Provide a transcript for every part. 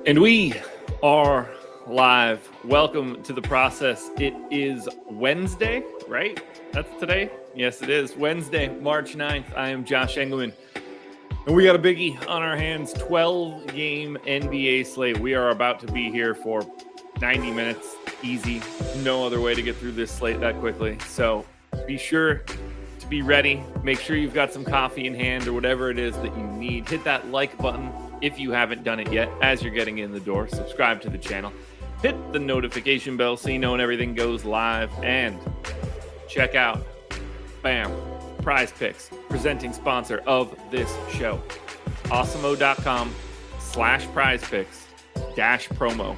And we are live. Welcome to the process. It is Wednesday, right? That's today? Yes, it is. Wednesday, March 9th. I am Josh Engleman. And we got a biggie on our hands. 12-game NBA slate. We are about to be here for 90 minutes. Easy. No other way to get through this slate that quickly. So be sure to be ready. Make sure you've got some coffee in hand or whatever it is that you need. Hit that like button if you haven't done it yet as you're getting in the door. Subscribe to the channel. Hit the notification bell so you know when everything goes live. And check out, bam, Prize Picks, presenting sponsor of this show. Awesemo.com/prizepicks-promo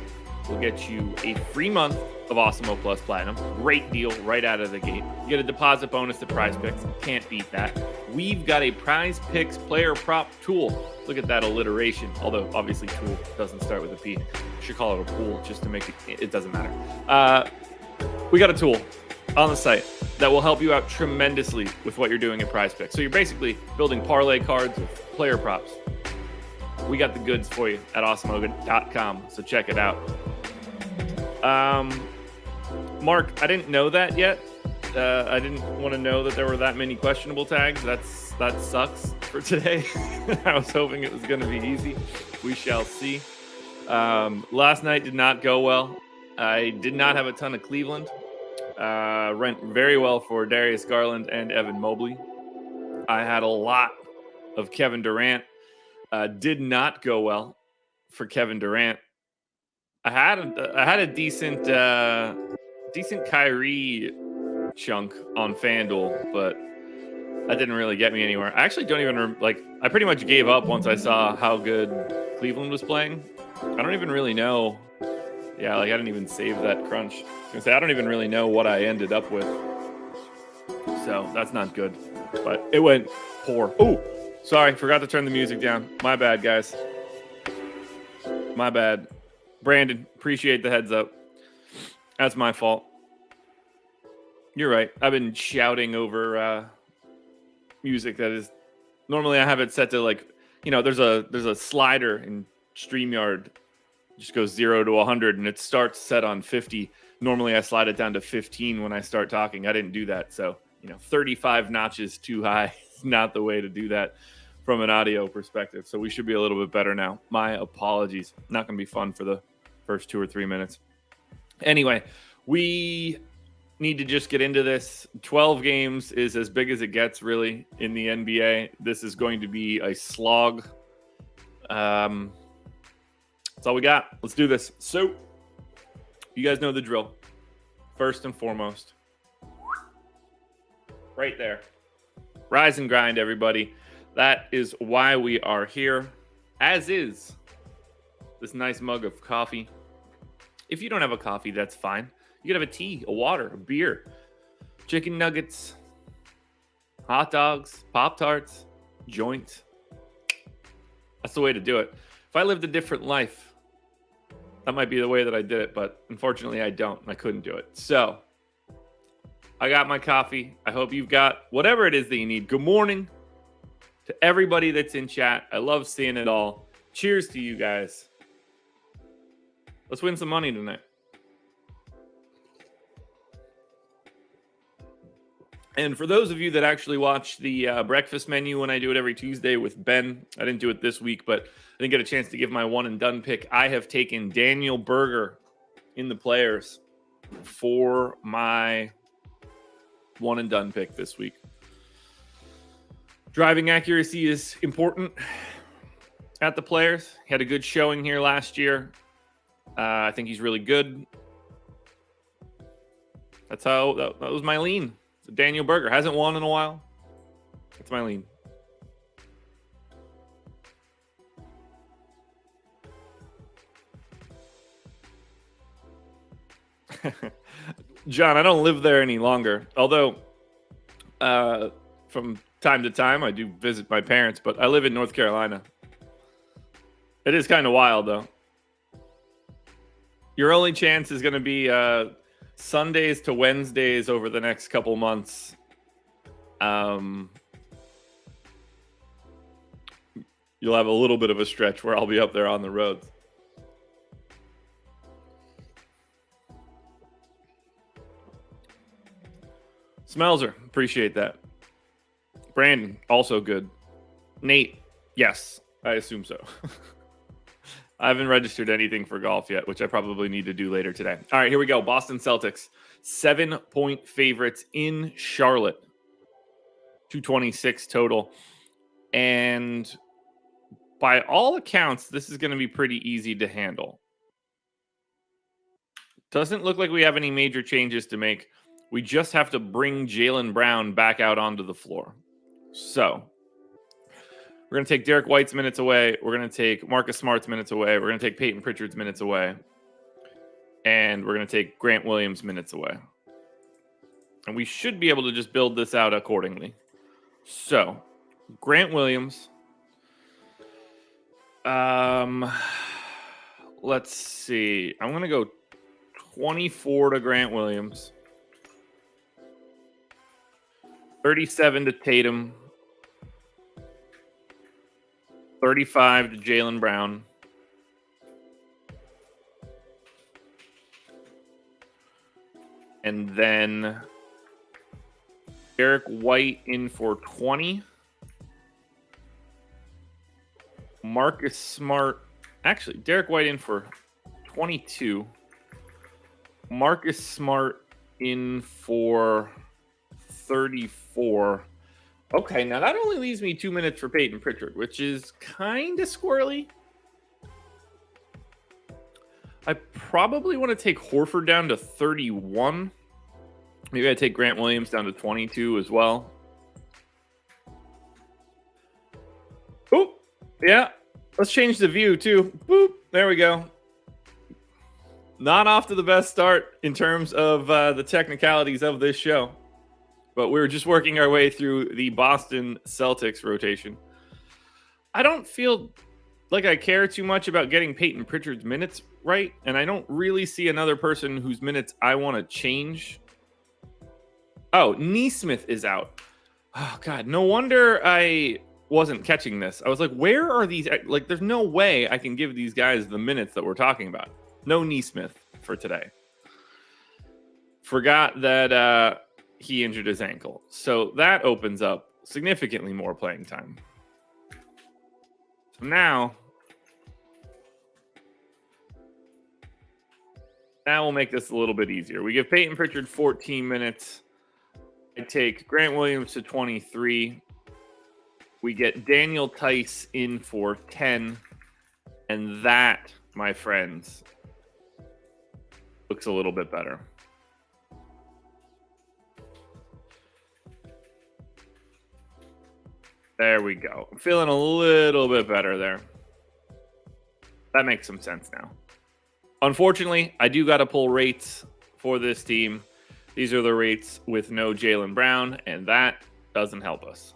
will get you a free month of Awesemo Plus Platinum. Great deal right out of the gate. You get a deposit bonus to Prize Picks. Can't beat that. We've got a Prize Picks player prop tool. Look at that alliteration. Although obviously tool doesn't start with a P. Should call it a pool just to make it doesn't matter. We got a tool on the site that will help you out tremendously with what you're doing in Prize Picks. So you're basically building parlay cards with player props. We got the goods for you at awesemo.com. So check it out. Mark, I didn't know that yet. I didn't want to know that there were that many questionable tags. That sucks for today. I was hoping it was going to be easy. We shall see. Last night did not go well. I did not have a ton of Cleveland. Went very well for Darius Garland and Evan Mobley. I had a lot of Kevin Durant. Did not go well for Kevin Durant. I had a decent Kyrie chunk on FanDuel, but that didn't really get me anywhere. I actually don't even I pretty much gave up once I saw how good Cleveland was playing. I don't even really know. Yeah, I didn't even save that crunch. I was gonna say I don't even really know what I ended up with. So that's not good. But it went poor. Oh, sorry, forgot to turn the music down. My bad, guys. My bad. Brandon, appreciate the heads up. That's my fault. You're right. I've been shouting over music that is normally I have it set to there's a slider in StreamYard. Just goes 0 to 100 and it starts set on 50. Normally I slide it down to 15 when I start talking. I didn't do that. So, 35 notches too high is not the way to do that from an audio perspective. So we should be a little bit better now. My apologies. Not going to be fun for the first 2 or 3 minutes. Anyway, we need to just get into this. 12 games is as big as it gets, really, in the NBA. This is going to be a slog. That's all we got. Let's do this. So, you guys know the drill. First and foremost, right there. Rise and grind, everybody. That is why we are here, as is this nice mug of coffee. If you don't have a coffee, that's fine. You could have a tea, a water, a beer, chicken nuggets, hot dogs, Pop-Tarts, joints. That's the way to do it. If I lived a different life, that might be the way that I did it, but unfortunately I don't. I couldn't do it. So I got my coffee. I hope you've got whatever it is that you need. Good morning to everybody that's in chat. I love seeing it all. Cheers to you guys. Let's win some money tonight. And for those of you that actually watch the breakfast menu when I do it every Tuesday with Ben, I didn't do it this week, but I didn't get a chance to give my one and done pick. I have taken Daniel Berger in the players for my one and done pick this week. Driving accuracy is important at the players. He had a good showing here last year. I think he's really good. That was my lean. Daniel Berger hasn't won in a while. That's my lean. John, I don't live there any longer. Although, from time to time, I do visit my parents, but I live in North Carolina. It is kind of wild, though. Your only chance is going to be Sundays to Wednesdays over the next couple months. You'll have a little bit of a stretch where I'll be up there on the roads. Smelzer, appreciate that. Brandon, also good. Nate, yes, I assume so. I haven't registered anything for golf yet, which I probably need to do later today. All right, here we go. Boston Celtics, 7-point favorites in Charlotte. 226 total. And by all accounts, this is going to be pretty easy to handle. Doesn't look like we have any major changes to make. We just have to bring Jalen Brown back out onto the floor. So we're going to take Derek White's minutes away. We're going to take Marcus Smart's minutes away. We're going to take Peyton Pritchard's minutes away. And we're going to take Grant Williams' minutes away. And we should be able to just build this out accordingly. So, Grant Williams. Let's see. I'm going to go 24 to Grant Williams. 37 to Tatum. 35 to Jalen Brown. And then Derek White in for 20. Marcus Smart. Actually, Derek White in for 22. Marcus Smart in for 34. Okay, now that only leaves me 2 minutes for Peyton Pritchard, which is kind of squirrely. I probably want to take Horford down to 31. Maybe I take Grant Williams down to 22 as well. Oop, yeah. Let's change the view too. Boop, there we go. Not off to the best start in terms of the technicalities of this show. But we're just working our way through the Boston Celtics rotation. I don't feel like I care too much about getting Peyton Pritchard's minutes right, and I don't really see another person whose minutes I want to change. Oh, Neesmith is out. Oh, God, no wonder I wasn't catching this. I was like, where are these? Like, there's no way I can give these guys the minutes that we're talking about. No Neesmith for today. Forgot that he injured his ankle. So that opens up significantly more playing time. So now we'll make this a little bit easier. We give Peyton Pritchard 14 minutes. I take Grant Williams to 23. We get Daniel Tice in for 10. And that, my friends, looks a little bit better. There we go. I'm feeling a little bit better there. That makes some sense now. Unfortunately, I do got to pull rates for this team. These are the rates with no Jalen Brown, and that doesn't help us.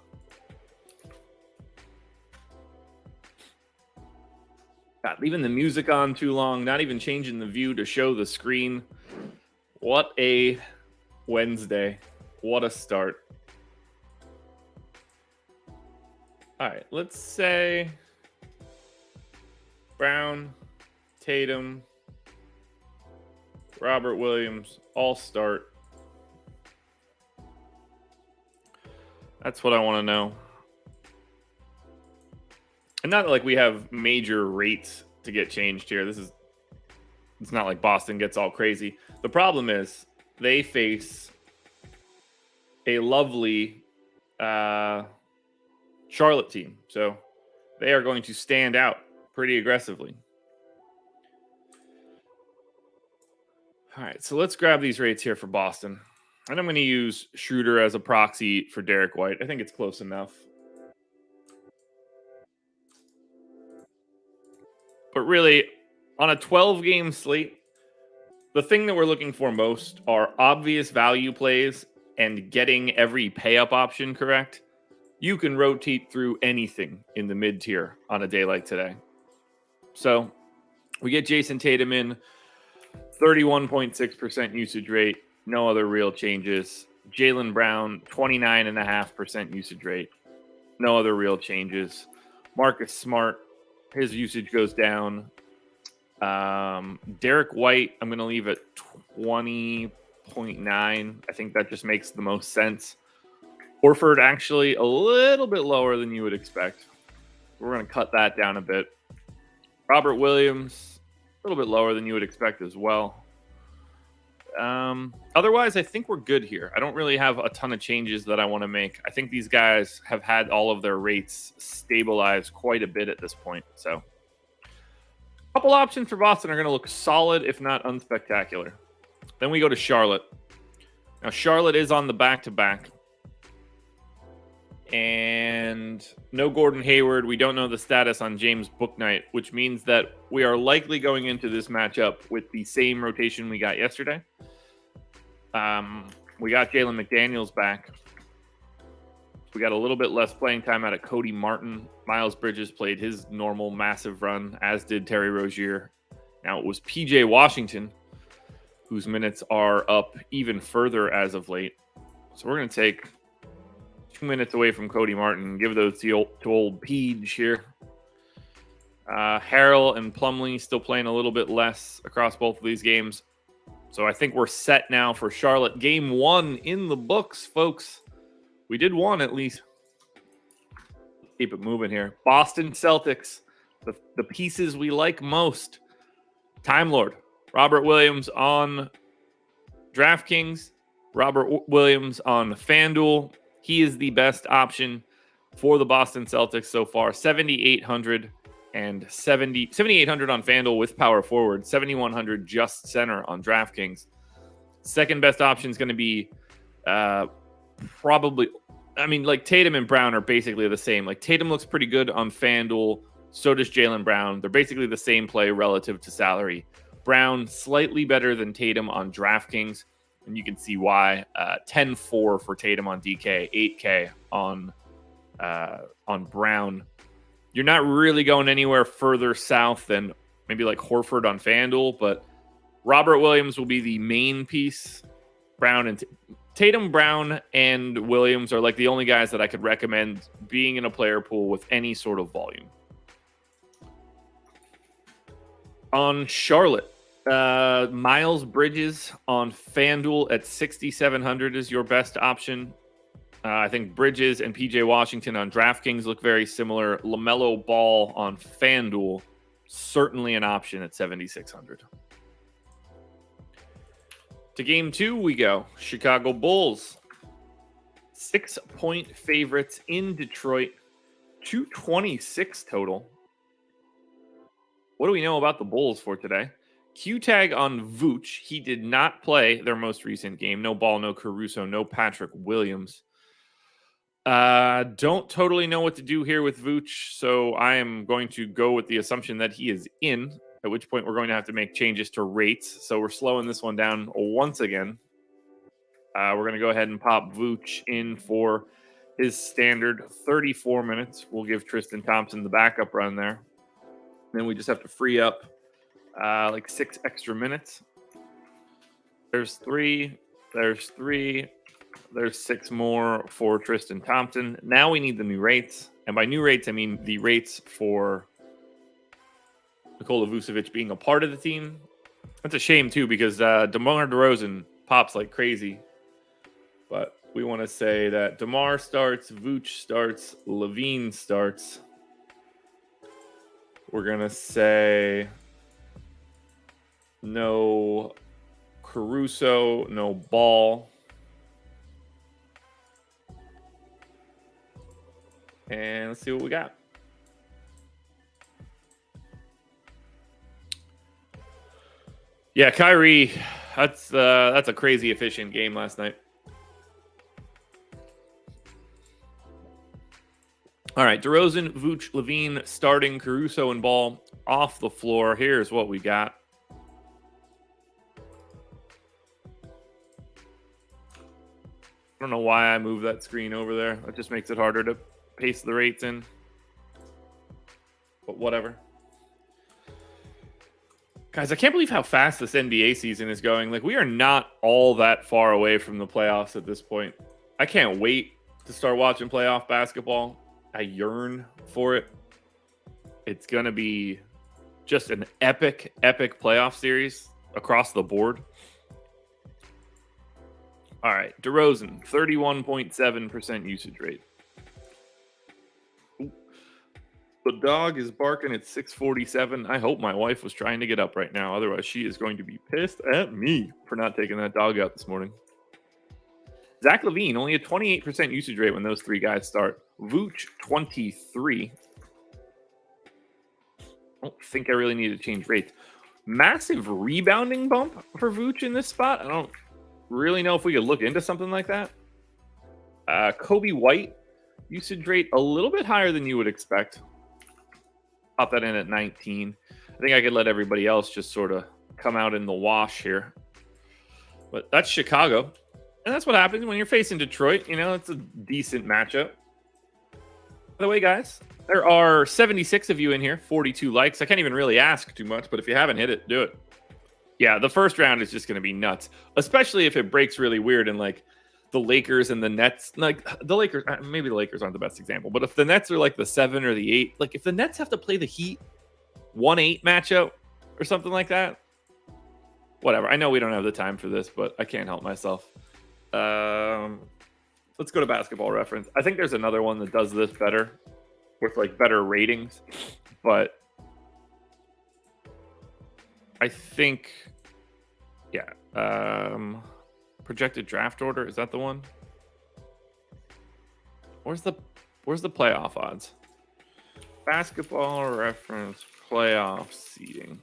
God, leaving the music on too long, not even changing the view to show the screen. What a Wednesday. What a start. All right, let's say Brown, Tatum, Robert Williams, all start. That's what I want to know. And not like we have major rates to get changed here. It's not like Boston gets all crazy. The problem is they face a lovely Charlotte team. So they are going to stand out pretty aggressively. All right, so let's grab these rates here for Boston. And I'm going to use Schroeder as a proxy for Derek White. I think it's close enough. But really, on a 12-game slate, the thing that we're looking for most are obvious value plays and getting every pay-up option correct. You can rotate through anything in the mid-tier on a day like today. So we get Jason Tatum in, 31.6% usage rate, no other real changes. Jalen Brown, 29.5% usage rate, no other real changes. Marcus Smart, his usage goes down. Derek White, I'm going to leave at 20 0.9. I think that just makes the most sense. Horford actually a little bit lower than you would expect. We're going to cut that down a bit. Robert Williams, a little bit lower than you would expect as well. Otherwise, I think we're good here. I don't really have a ton of changes that I want to make. I think these guys have had all of their rates stabilize quite a bit at this point. So a couple options for Boston are going to look solid, if not unspectacular. Then we go to Charlotte. Now, Charlotte is on the back-to-back. And no Gordon Hayward. We don't know the status on James Bouknight, which means that we are likely going into this matchup with the same rotation we got yesterday. We got Jalen McDaniels back. We got a little bit less playing time out of Cody Martin. Miles Bridges played his normal massive run, as did Terry Rozier. Now it was PJ Washington, whose minutes are up even further as of late. So we're going to take 2 minutes away from Cody Martin and give those to old Peach here. Harrell and Plumlee still playing a little bit less across both of these games. So I think we're set now for Charlotte. Game 1 in the books, folks. We did one at least. Keep it moving here. Boston Celtics, the pieces we like most. Time Lord, Robert Williams on DraftKings, Robert Williams on FanDuel. He is the best option for the Boston Celtics so far. 7,800 and 7,800 on FanDuel with power forward, 7,100 just center on DraftKings. Second best option is going to be probably, like Tatum and Brown are basically the same. Like Tatum looks pretty good on FanDuel. So does Jalen Brown. They're basically the same play relative to salary. Brown slightly better than Tatum on DraftKings. And you can see why. 10-4 for Tatum on DK, 8K on Brown. You're not really going anywhere further south than maybe like Horford on FanDuel, but Robert Williams will be the main piece. Tatum, Brown, and Williams are like the only guys that I could recommend being in a player pool with any sort of volume. On Charlotte, Miles Bridges on FanDuel at 6,700 is your best option. I think Bridges and PJ Washington on DraftKings look very similar. LaMelo Ball on FanDuel, certainly an option at 7,600. To game 2 we go. Chicago Bulls, 6-point favorites in Detroit, 226 total. What do we know about the Bulls for today? Q-tag on Vooch. He did not play their most recent game. No Ball, no Caruso, no Patrick Williams. Don't totally know what to do here with Vooch, so I am going to go with the assumption that he is in, at which point we're going to have to make changes to rates. So we're slowing this one down once again. We're going to go ahead and pop Vooch in for his standard 34 minutes. We'll give Tristan Thompson the backup run there. Then we just have to free up like 6 extra minutes. There's 3. There's 6 more for Tristan Thompson. Now we need the new rates. And by new rates, I mean the rates for Nikola Vucevic being a part of the team. That's a shame, too, because DeMar DeRozan pops like crazy. But we want to say that DeMar starts, Vooch starts, Levine starts. We're going to say no Caruso, no Ball. And let's see what we got. Yeah, Kyrie, that's a crazy efficient game last night. All right, DeRozan, Vooch, Levine starting, Caruso and Ball off the floor. Here's what we got. I don't know why I moved that screen over there. It just makes it harder to paste the rates in. But whatever. Guys, I can't believe how fast this NBA season is going. Like, we are not all that far away from the playoffs at this point. I can't wait to start watching playoff basketball. I yearn for it. It's going to be just an epic playoff series across the board. All right, DeRozan, 31.7% usage rate. Ooh. The dog is barking at 6:47. I hope my wife was trying to get up right now. Otherwise, she is going to be pissed at me for not taking that dog out this morning. Zach Levine, only a 28% usage rate when those three guys start. Vooch, 23. I don't think I really need to change rates. Massive rebounding bump for Vooch in this spot. I don't really know if we could look into something like that. Kobe White, usage rate a little bit higher than you would expect. Pop that in at 19. I think I could let everybody else just sort of come out in the wash here. But that's Chicago. And that's what happens when you're facing Detroit. You know, it's a decent matchup. By the way, guys, there are 76 of you in here, 42 likes. I can't even really ask too much, but if you haven't hit it, do it. Yeah, the first round is just going to be nuts, especially if it breaks really weird and like the Lakers and the Nets, like the Lakers, maybe the Lakers aren't the best example, but if the Nets are like the 7 or the 8, like if the Nets have to play the Heat 1-8 matchup or something like that, whatever. I know we don't have the time for this, but I can't help myself. Let's go to Basketball Reference. I think there's another one that does this better with like better ratings, but I think, yeah. Projected draft order, is that the one? Where's the playoff odds? Basketball Reference playoff seeding.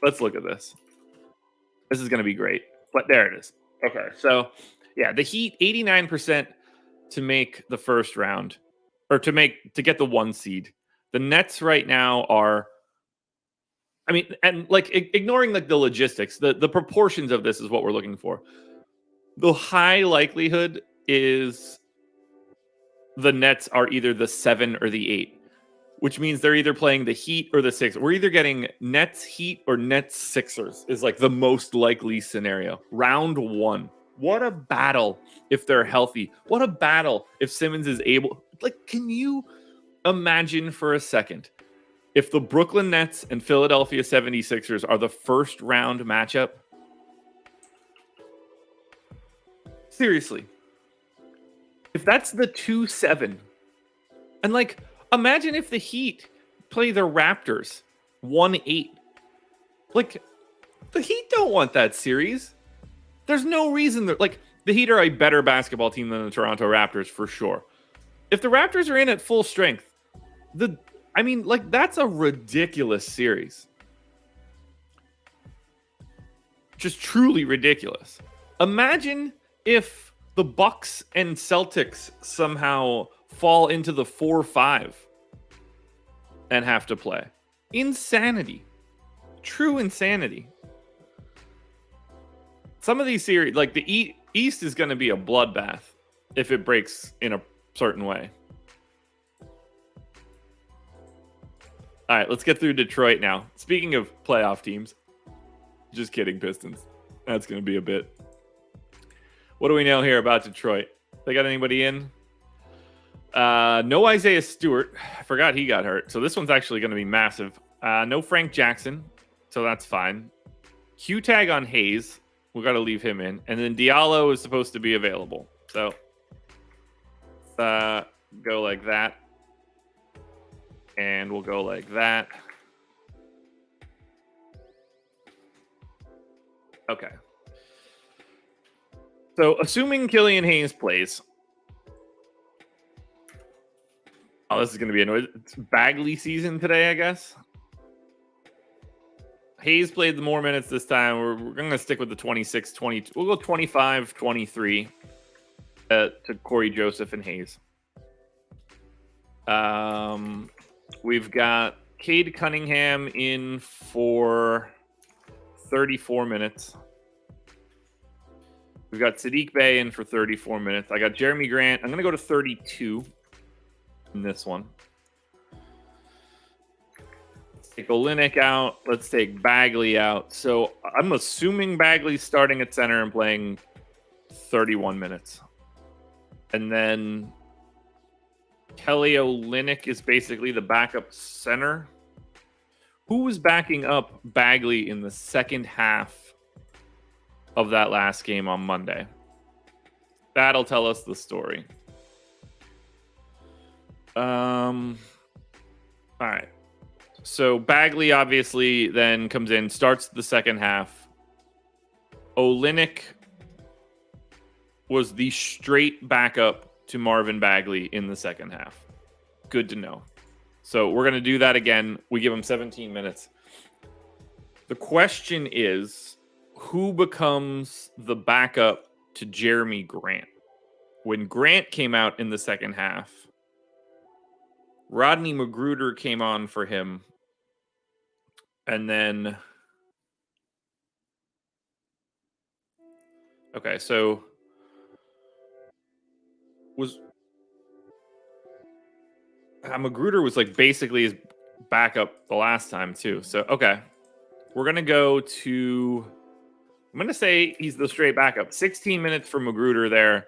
Let's look at this. This is going to be great. But there it is. Okay, so yeah, the Heat 89% to make the first round, or to get the 1 seed. The Nets right now are, I mean, and like ignoring like the logistics, the proportions of this is what we're looking for. The high likelihood is the Nets are either the 7 or the 8, which means they're either playing the Heat or the Sixers. We're either getting Nets Heat or Nets Sixers is like the most likely scenario. Round 1. What a battle if they're healthy. What a battle if Simmons is able. Like, can you imagine for a second if the Brooklyn Nets and Philadelphia 76ers are the first round matchup? Seriously. If that's the 2-7, and like, imagine if the Heat play the Raptors 1-8. Like, the Heat don't want that series. There's no reason that, like, the Heat are a better basketball team than the Toronto Raptors for sure. If the Raptors are in at full strength, that's a ridiculous series. Just truly ridiculous. Imagine if the Bucks and Celtics somehow fall into the 4-5 and have to play. Insanity. True insanity. Some of these series, like the East is going to be a bloodbath if it breaks in a certain way. All right, let's get through Detroit now. Speaking of playoff teams, just kidding, Pistons. That's going to be a bit. What do we know here about Detroit? They got anybody in? No Isaiah Stewart. I forgot he got hurt. So this one's actually going to be massive. No Frank Jackson. So that's fine. Q tag on Hayes. We got to leave him in. And then Diallo is supposed to be available. So go like that. And we'll go like that. Okay. So assuming Killian Hayes plays. Oh, this is going to be annoying. It's Bagley season today, I guess. Hayes played the more minutes this time. We're going to stick with the 26-22. We'll go 25-23 to Corey Joseph and Hayes. We've got Cade Cunningham in for 34 minutes. We've got Sadiq Bey in for 34 minutes. I got Jeremy Grant. I'm going to go to 32 in this one. Let's take Olynyk out. Let's take Bagley out. So I'm assuming Bagley's starting at center and playing 31 minutes. And then Kelly Olynyk is basically the backup center. Who was backing up Bagley in the second half of that last game on Monday? That'll tell us the story. All right. So Bagley obviously then comes in, starts the second half. Olynyk was the straight backup to Marvin Bagley in the second half. Good to know. So we're going to do that again. We give him 17 minutes. The question is, who becomes the backup to Jeremy Grant? When Grant came out in the second half, Rodney Magruder came on for him. And then... Okay, so... Magruder was like basically his backup the last time too. So, okay. We're going to go to... I'm going to say he's the straight backup. 16 minutes for Magruder there.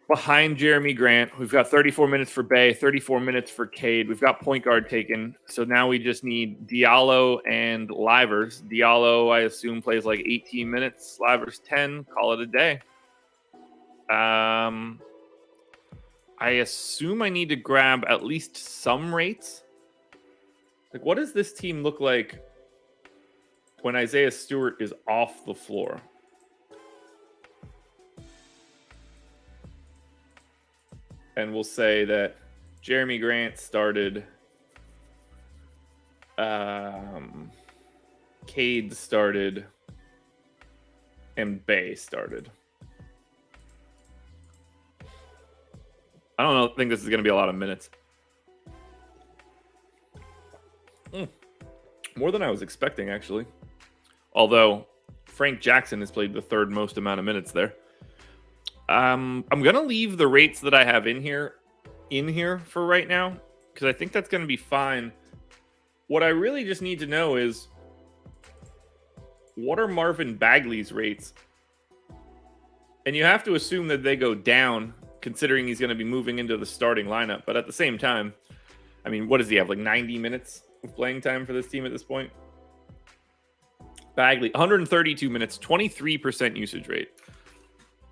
Behind Jeremy Grant. We've got 34 minutes for Bay, 34 minutes for Cade. We've got point guard taken. So now we just need Diallo and Livers. Diallo, I assume, plays like 18 minutes. Livers 10. Call it a day. I assume I need to grab at least some rates. Like, what does this team look like when Isaiah Stewart is off the floor? And we'll say that Jeremy Grant started. Cade started. And Bay started. I don't think this is going to be a lot of minutes. More than I was expecting, actually. Although Frank Jackson has played the third most amount of minutes there. I'm going to leave the rates that I have in here for right now, because I think that's going to be fine. What I really just need to know is, what are Marvin Bagley's rates? And you have to assume that they go down, considering he's going to be moving into the starting lineup. But at the same time, I mean, what does he have? Like 90 minutes of playing time for this team at this point? Bagley, 132 minutes, 23% usage rate.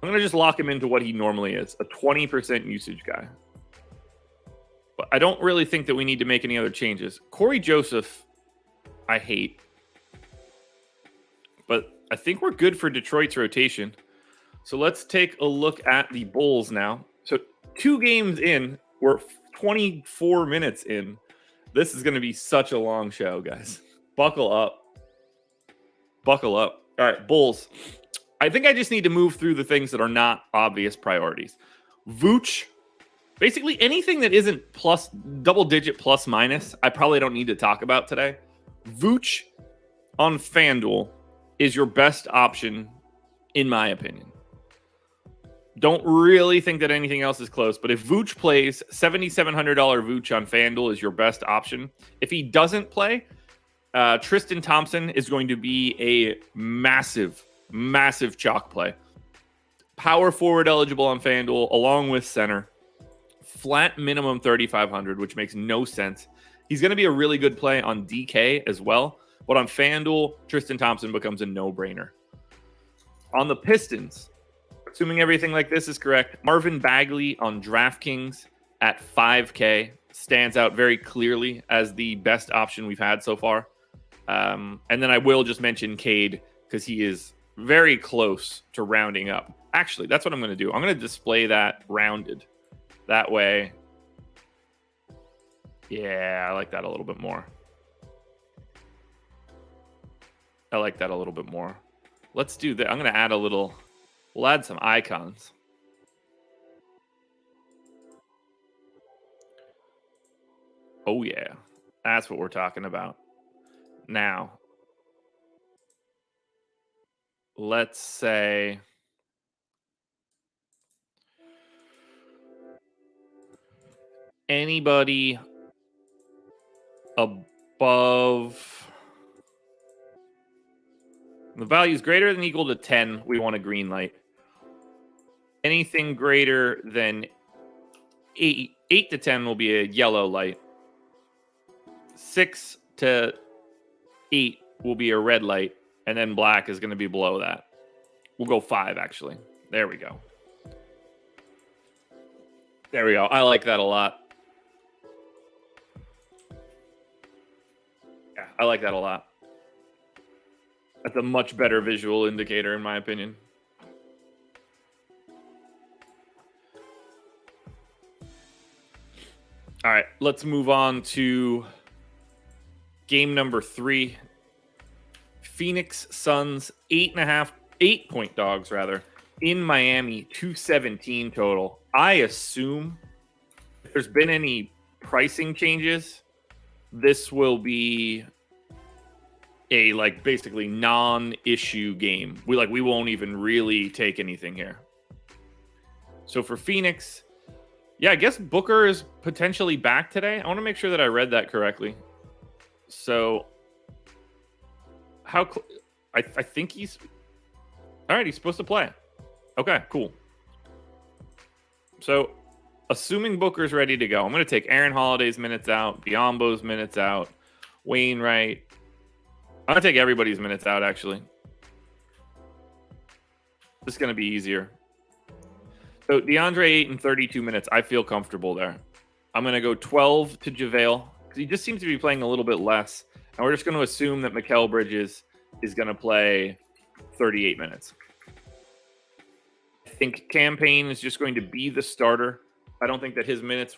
I'm going to just lock him into what he normally is, a 20% usage guy. But I don't really think that we need to make any other changes. Corey Joseph, I hate. But I think we're good for Detroit's rotation. So let's take a look at the Bulls now. So 2 games in, we're 24 minutes in. This is going to be such a long show, guys. Buckle up. Buckle up. All right, Bulls. I think I just need to move through the things that are not obvious priorities. Vooch, basically anything that isn't plus double-digit plus minus, I probably don't need to talk about today. Vooch on FanDuel is your best option, in my opinion. Don't really think that anything else is close, but if Vooch plays, $7,700 Vooch on FanDuel is your best option. If he doesn't play, Tristan Thompson is going to be a massive chalk play. Power forward eligible on FanDuel, along with center. Flat minimum 3,500, which makes no sense. He's going to be a really good play on DK as well, but on FanDuel, Tristan Thompson becomes a no-brainer. On the Pistons, assuming everything like this is correct, Marvin Bagley on DraftKings at 5K stands out very clearly as the best option we've had so far. And then I will just mention Cade because he is very close to rounding up. Actually, that's what I'm going to do. I'm going to display that rounded. That way. Yeah, I like that a little bit more. Let's do that. I'm going to add we'll add some icons. Oh, yeah. That's what we're talking about. Now, let's say anybody above the value is greater than equal to 10, we want a green light. Anything greater than 8 to 10 will be a yellow light. 6 to 8 will be a red light, and then black is going to be below that. We'll go 5, actually. There we go. There we go. I like that a lot. Yeah, I like that a lot. That's a much better visual indicator, in my opinion. All right, let's move on to game number 3. Phoenix Suns 8.5 dogs rather in Miami, 217 total. I assume if there's been any pricing changes, this will be a basically non-issue game. We won't even really take anything here. So for Phoenix, yeah, I guess Booker is potentially back today. I want to make sure that I read that correctly. So I think he's all right. He's supposed to play. Okay, cool. So assuming Booker's ready to go, I'm going to take Aaron Holiday's minutes out, Biyombo's minutes out, Wainwright. I'm going to take everybody's minutes out, actually. This is going to be easier. So DeAndre Ayton, 32 minutes. I feel comfortable there. I'm going to go 12 to JaVale because he just seems to be playing a little bit less. And we're just going to assume that Mikal Bridges is going to play 38 minutes. I think Cam Payne is just going to be the starter. I don't think that his minutes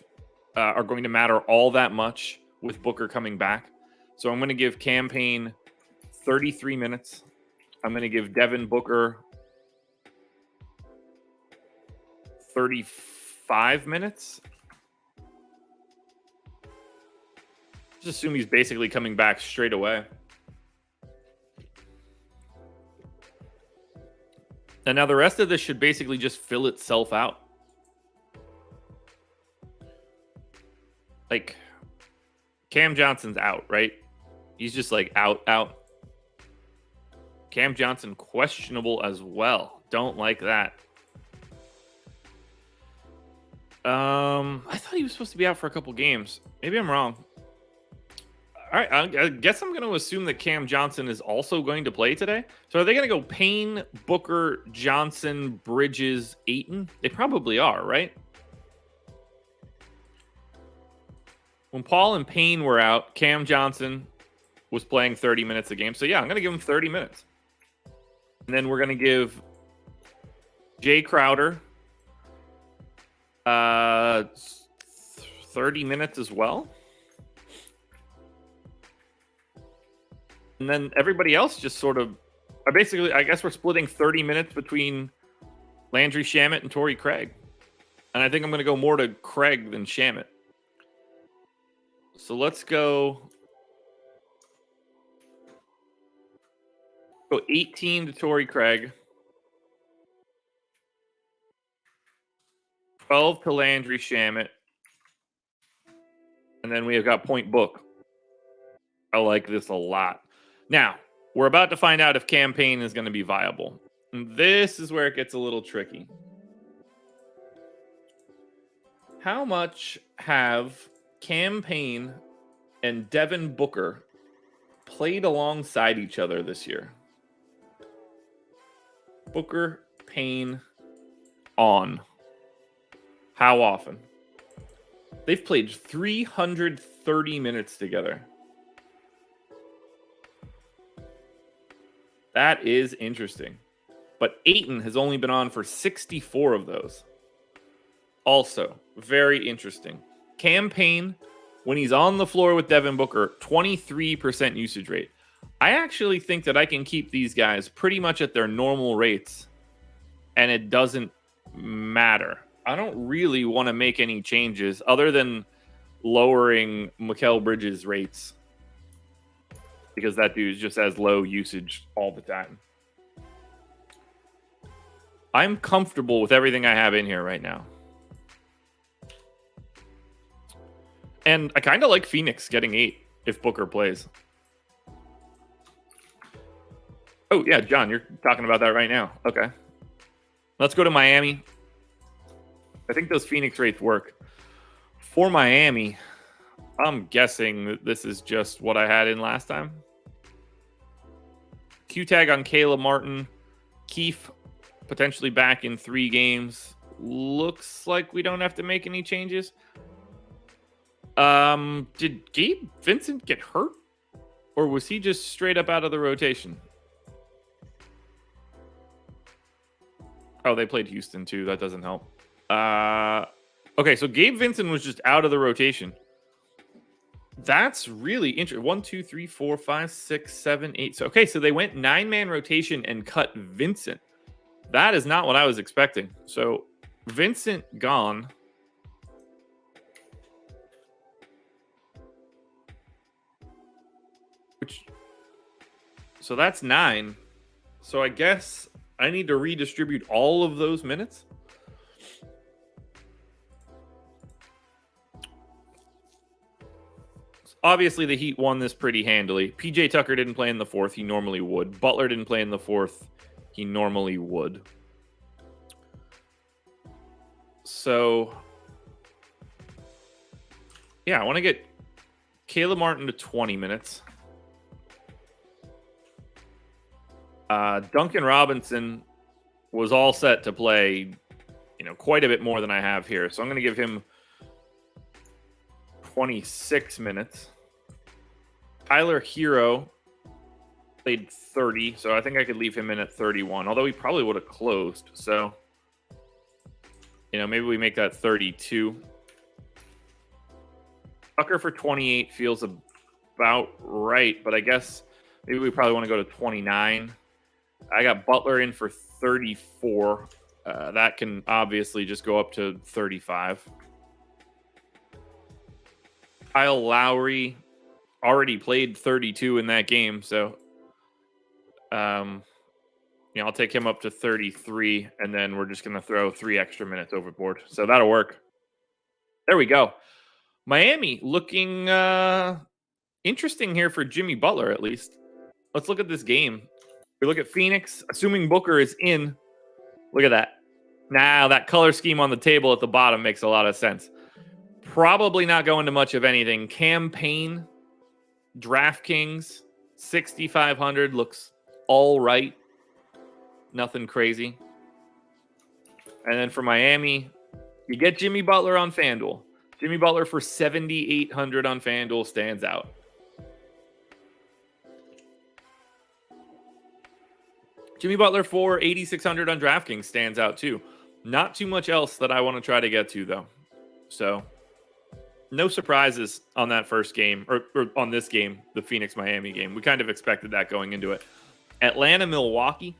are going to matter all that much with Booker coming back. So I'm going to give Cam Payne 33 minutes. I'm going to give Devin Booker 35 minutes. Just assume he's basically coming back straight away. And now the rest of this should basically just fill itself out. Cam Johnson's out, right? He's just out. Cam Johnson questionable as well. Don't like that. I thought he was supposed to be out for a couple games. Maybe I'm wrong. All right, I guess I'm going to assume that Cam Johnson is also going to play today. So are they going to go Payne, Booker, Johnson, Bridges, Ayton? They probably are, right? When Paul and Payne were out, Cam Johnson was playing 30 minutes a game. So yeah, I'm going to give him 30 minutes. And then we're going to give Jay Crowder 30 minutes as well. And then everybody else just sort of basically, I guess we're splitting 30 minutes between Landry Shamet and Torrey Craig. And I think I'm going to go more to Craig than Shamet. So let's go 18 to Torrey Craig. 12 to Landry Shamet. And then we have got Point Book. I like this a lot. Now, we're about to find out if Cam Payne is going to be viable. And this is where it gets a little tricky. How much have Cam Payne and Devin Booker played alongside each other this year? Booker, Payne, on. How often? They've played 330 minutes together. That is interesting. But Ayton has only been on for 64 of those. Also, very interesting. Cam Payne, when he's on the floor with Devin Booker, 23% usage rate. I actually think that I can keep these guys pretty much at their normal rates, and it doesn't matter. I don't really want to make any changes other than lowering Mikal Bridges' rates, because that dude just has low usage all the time. I'm comfortable with everything I have in here right now. And I kind of like Phoenix getting 8 if Booker plays. Oh, yeah, John, you're talking about that right now. Okay. Let's go to Miami. I think those Phoenix rates work. For Miami, I'm guessing that this is just what I had in last time. Q-tag on Caleb Martin. Keefe potentially back in 3 games. looks like we don't have to make any changes. Did Gabe Vincent get hurt? Or was he just straight up out of the rotation? Oh, they played Houston too. That doesn't help. Okay, so Gabe Vincent was just out of the rotation. That's really interesting. 1, 2, 3, 4, 5, 6, 7, 8. So okay, so they went 9-man rotation and cut Vincent. That is not what I was expecting. So Vincent gone. So that's 9. So I guess I need to redistribute all of those minutes. Obviously, the Heat won this pretty handily. PJ Tucker didn't play in the fourth. He normally would. Butler didn't play in the fourth. He normally would. So, yeah, I want to get Caleb Martin to 20 minutes. Duncan Robinson was all set to play, quite a bit more than I have here. So I'm going to give him 26 minutes. Tyler Hero played 30, so I think I could leave him in at 31, although he probably would have closed. So, maybe we make that 32. Tucker for 28 feels about right, but I guess maybe we probably want to go to 29. I got Butler in for 34. That can obviously just go up to 35. Kyle Lowry already played 32 in that game, so I'll take him up to 33, and then we're just going to throw 3 extra minutes overboard. So that'll work. There we go. Miami looking interesting here for Jimmy Butler, at least. Let's look at this game. We look at Phoenix, assuming Booker is in. Look at that. Now, that color scheme on the table at the bottom makes a lot of sense. Probably not going to much of anything. Campaign, Draftkings, 6,500 looks all right. Nothing crazy. And then for Miami, you get Jimmy Butler on FanDuel. Jimmy Butler for 7,800 on FanDuel stands out. Jimmy Butler for 8,600 on DraftKings stands out too. Not too much else that I want to try to get to, though. So, no surprises on that first game, or on this game, the Phoenix-Miami game. We kind of expected that going into it. Atlanta-Milwaukee.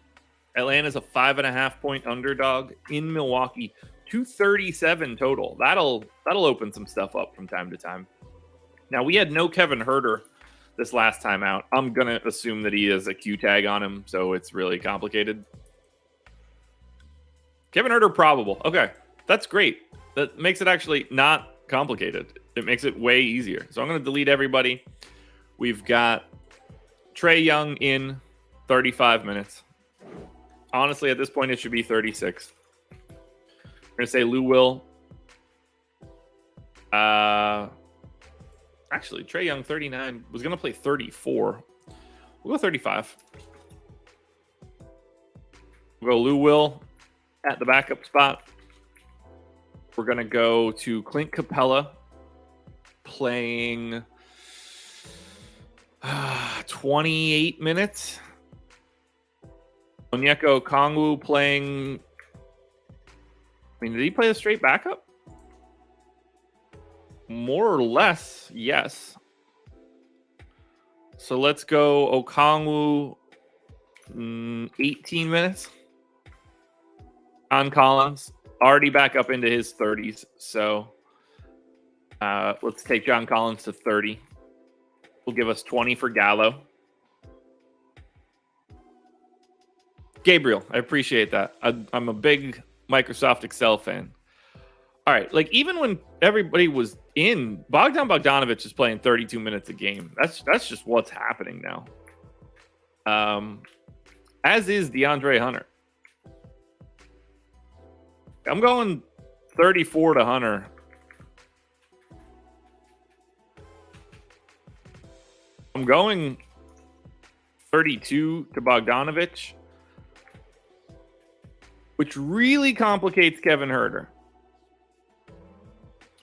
Atlanta's a 5.5-point underdog in Milwaukee. 237 total. That'll open some stuff up from time to time. Now, we had no Kevin Huerter this last time out. I'm going to assume that he has a Q tag on him, so it's really complicated. Kevin Huerter probable. Okay, that's great. That makes it actually not complicated. It makes it way easier. So I'm going to delete everybody. We've got Trae Young in 35 minutes. Honestly, at this point, it should be 36. We're going to say Lou Will. Actually, Trae Young, 39, was going to play 34. We'll go 35. We'll go Lou Will at the backup spot. We're going to go to Clint Capella playing 28 minutes. Onyeka Okongwu playing... did he play a straight backup? More or less, yes. So let's go Okongwu 18 minutes. John Collins already back up into his 30s. So let's take John Collins to 30. Will give us 20 for Gallo. Gabriel, I appreciate that. I'm a big Microsoft Excel fan. All right, even when everybody was in, Bogdan Bogdanovic is playing 32 minutes a game. That's just what's happening now. As is DeAndre Hunter. I'm going 34 to Hunter. I'm going 32 to Bogdanovic, which really complicates Kevin Huerter.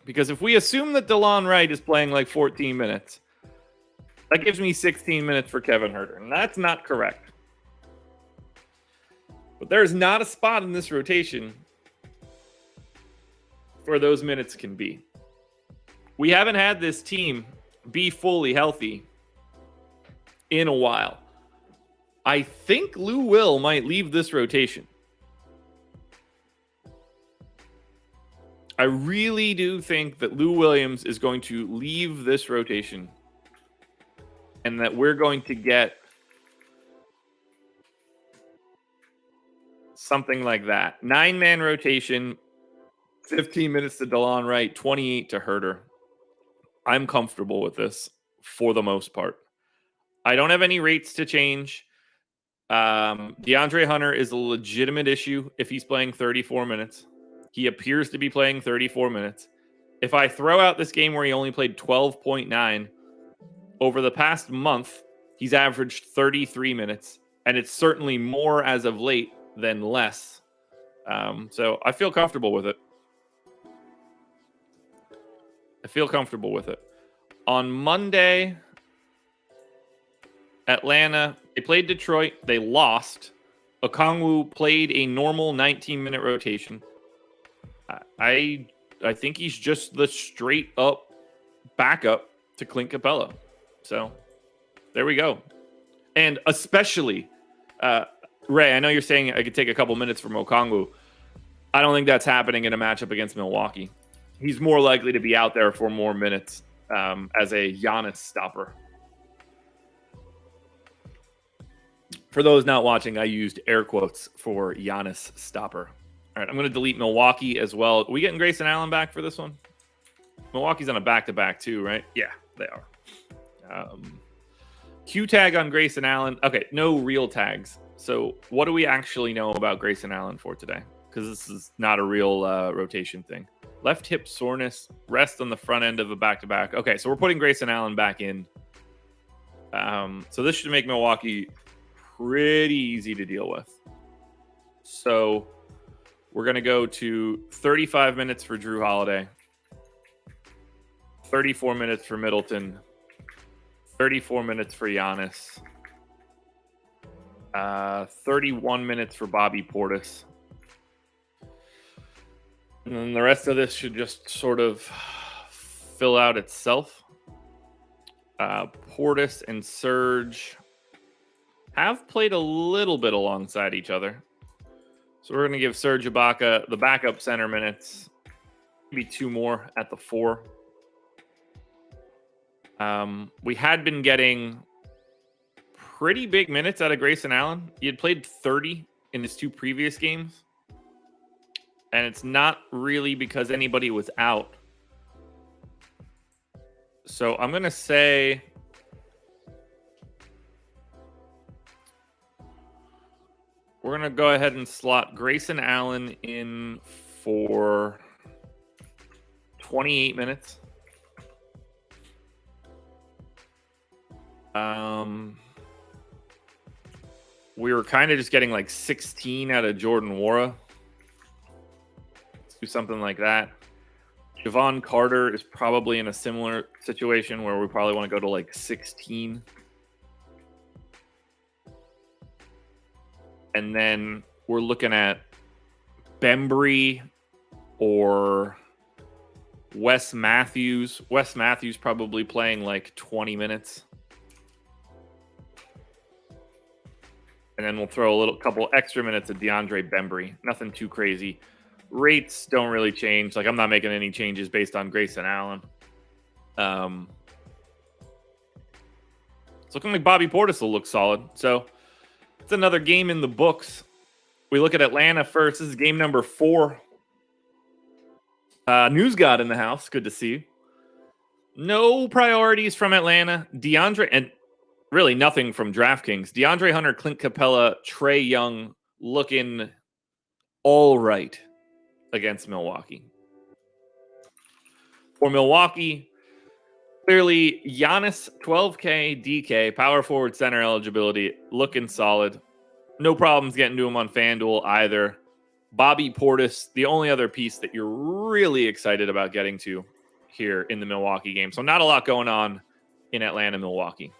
Because if we assume that DeLon Wright is playing like 14 minutes, that gives me 16 minutes for Kevin Huerter, and that's not correct. But there's not a spot in this rotation where those minutes can be. We haven't had this team be fully healthy in a while. I think Lou Will might leave this rotation. I really do think that Lou Williams is going to leave this rotation and that we're going to get something like that. 9-man rotation, 15 minutes to DeLon Wright, 28 to Huerter. I'm comfortable with this for the most part. I don't have any rates to change. DeAndre Hunter is a legitimate issue if he's playing 34 minutes. He appears to be playing 34 minutes. If I throw out this game where he only played 12.9, over the past month, he's averaged 33 minutes, and it's certainly more as of late than less. So I feel comfortable with it. On Monday, Atlanta, they played Detroit. They lost. Okongwu played a normal 19-minute rotation. I think he's just the straight up backup to Clint Capella. So there we go. And especially, Ray, I know you're saying I could take a couple minutes from Okongwu. I don't think that's happening in a matchup against Milwaukee. He's more likely to be out there for more minutes as a Giannis stopper. For those not watching, I used air quotes for Giannis stopper. All right, I'm going to delete Milwaukee as well. Are we getting Grayson Allen back for this one? Milwaukee's on a back-to-back too, right? Yeah, they are. Q tag on Grayson Allen. Okay, no real tags. So what do we actually know about Grayson Allen for today? Because this is not a real rotation thing. Left hip soreness, rest on the front end of a back-to-back. Okay, so we're putting Grayson Allen back in. So this should make Milwaukee pretty easy to deal with. So we're going to go to 35 minutes for Drew Holiday, 34 minutes for Middleton, 34 minutes for Giannis, 31 minutes for Bobby Portis. And then the rest of this should just sort of fill out itself. Portis and Serge have played a little bit alongside each other. So we're going to give Serge Ibaka the backup center minutes, maybe 2 more at the 4. We had been getting pretty big minutes out of Grayson Allen. He had played 30 in his 2 previous games. And it's not really because anybody was out. So I'm going to say we're going to go ahead and slot Grayson Allen in for 28 minutes. We were kind of just getting like 16 out of Jordan Nwora. Let's do something like that. Javon Carter is probably in a similar situation where we probably want to go to like 16. And then we're looking at Bembry or Wes Matthews. Wes Matthews probably playing like 20 minutes. And then we'll throw a couple extra minutes of DeAndre Bembry. Nothing too crazy. Rates don't really change. Like, I'm not making any changes based on Grayson Allen. It's looking like Bobby Portis will look solid. So it's another game in the books. We look at Atlanta first. This is game number 4. News God in the house. Good to see you. No priorities from Atlanta. DeAndre, and really nothing from DraftKings. DeAndre Hunter, Clint Capella, Trae Young looking all right against Milwaukee. For Milwaukee, clearly Giannis, 12K, DK, power forward center eligibility, looking solid. No problems getting to him on FanDuel either. Bobby Portis, the only other piece that you're really excited about getting to here in the Milwaukee game. So not a lot going on in Atlanta, Milwaukee.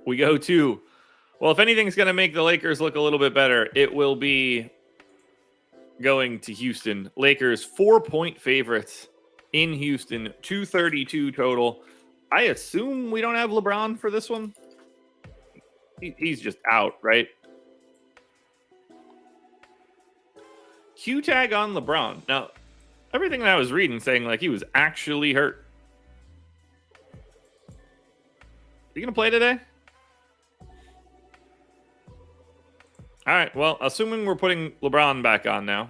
We go to, well, if anything's going to make the Lakers look a little bit better, it will be going to Houston. Lakers 4-point favorites in Houston, 232 total. I assume we don't have LeBron for this one. He's just out, right? Q tag on LeBron. Now, everything that I was reading saying like he was actually hurt. You gonna play today? All right. Well, assuming we're putting LeBron back on now.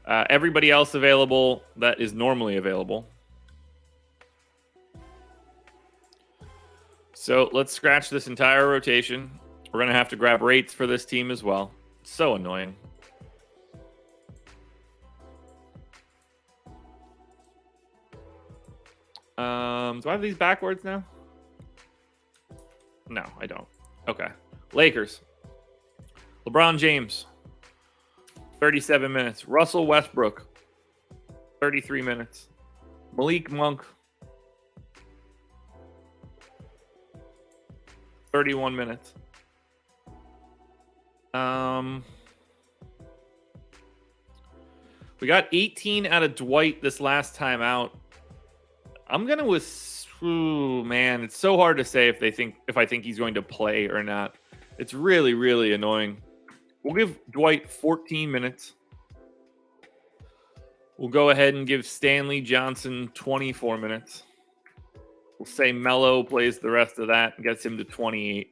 Everybody else available that is normally available. So let's scratch this entire rotation. We're going to have to grab rates for this team as well. So annoying. Do I have these backwards now? No, I don't. Okay. Lakers. LeBron James, 37 minutes. Russell Westbrook, 33 minutes. Malik Monk, 31 minutes. We got 18 out of Dwight this last time out. I'm gonna man, it's so hard to say if I think he's going to play or not. It's really, really annoying. We'll give Dwight 14 minutes. We'll go ahead and give Stanley Johnson 24 minutes. We'll say Melo plays the rest of that and gets him to 28.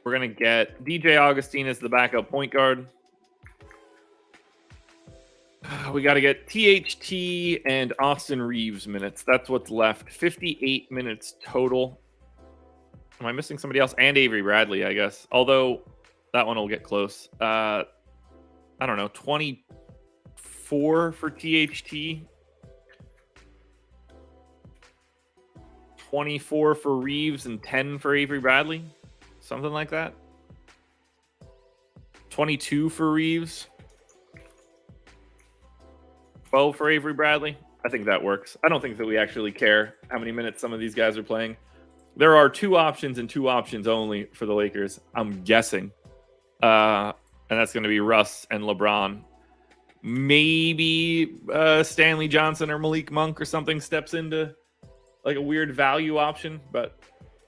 We're going to get DJ Augustine as the backup point guard. We got to get THT and Austin Reeves minutes. That's what's left. 58 minutes total. Am I missing somebody else? And Avery Bradley, I guess. Although that one will get close. I don't know. 24 for THT. 24 for Reeves and 10 for Avery Bradley. Something like that. 22 for Reeves. 12 for Avery Bradley. I think that works. I don't think that we actually care how many minutes some of these guys are playing. There are two options and two options only for the Lakers, I'm guessing. And that's going to be Russ and LeBron. Maybe Stanley Johnson or Malik Monk or something steps into like a weird value option. But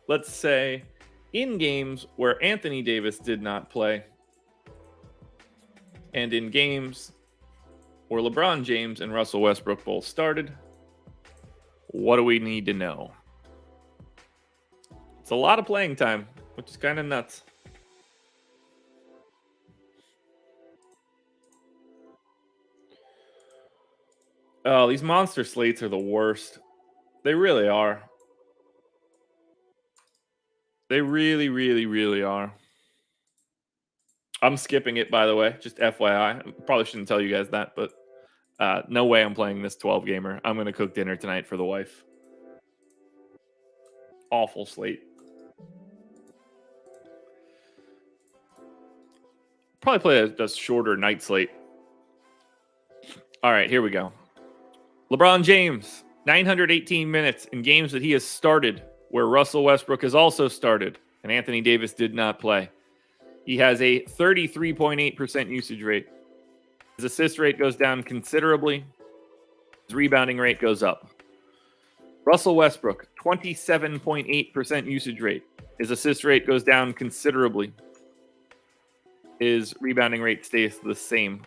let's say in games where Anthony Davis did not play and in games where LeBron James and Russell Westbrook both started, what do we need to know? It's a lot of playing time, which is kind of nuts. Oh, these monster slates are the worst. They really are. They really, really, really are. I'm skipping it, by the way. Just FYI. I probably shouldn't tell you guys that, but no way I'm playing this 12-gamer. I'm going to cook dinner tonight for the wife. Awful slate. Probably play a shorter night slate. All right, here we go. LeBron James, 918 minutes in games that he has started, where Russell Westbrook has also started, and Anthony Davis did not play. He has a 33.8% usage rate. His assist rate goes down considerably. His rebounding rate goes up. Russell Westbrook, 27.8% usage rate. His assist rate goes down considerably. His rebounding rate stays the same.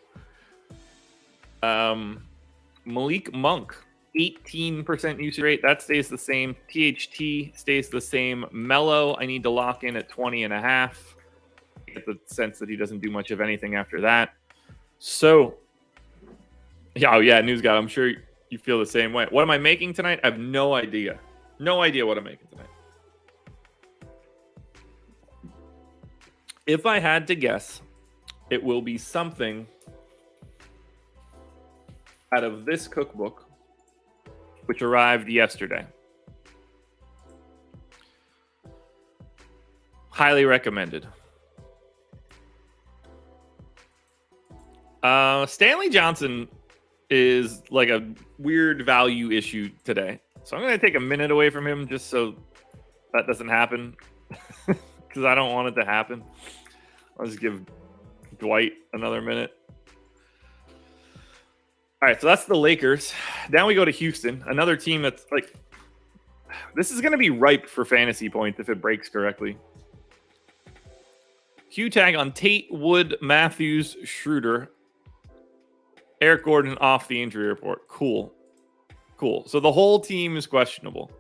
Malik Monk, 18% usage rate. That stays the same. THT stays the same. Melo, I need to lock in at 20.5. Get the sense that he doesn't do much of anything after that. So, yeah, News Guy, I'm sure you feel the same way. What am I making tonight? I have no idea. No idea what I'm making tonight. If I had to guess, it will be something out of this cookbook, which arrived yesterday. Highly recommended. Stanley Johnson is like a weird value issue today. So I'm going to take a minute away from him just so that doesn't happen. Because I don't want it to happen. I'll just give Dwight another minute. All right, so that's the Lakers. Now we go to Houston, another team that's like, this is going to be ripe for fantasy points if it breaks correctly. Q tag on Tate, Wood, Matthews, Schroeder. Eric Gordon off the injury report. Cool. So the whole team is questionable.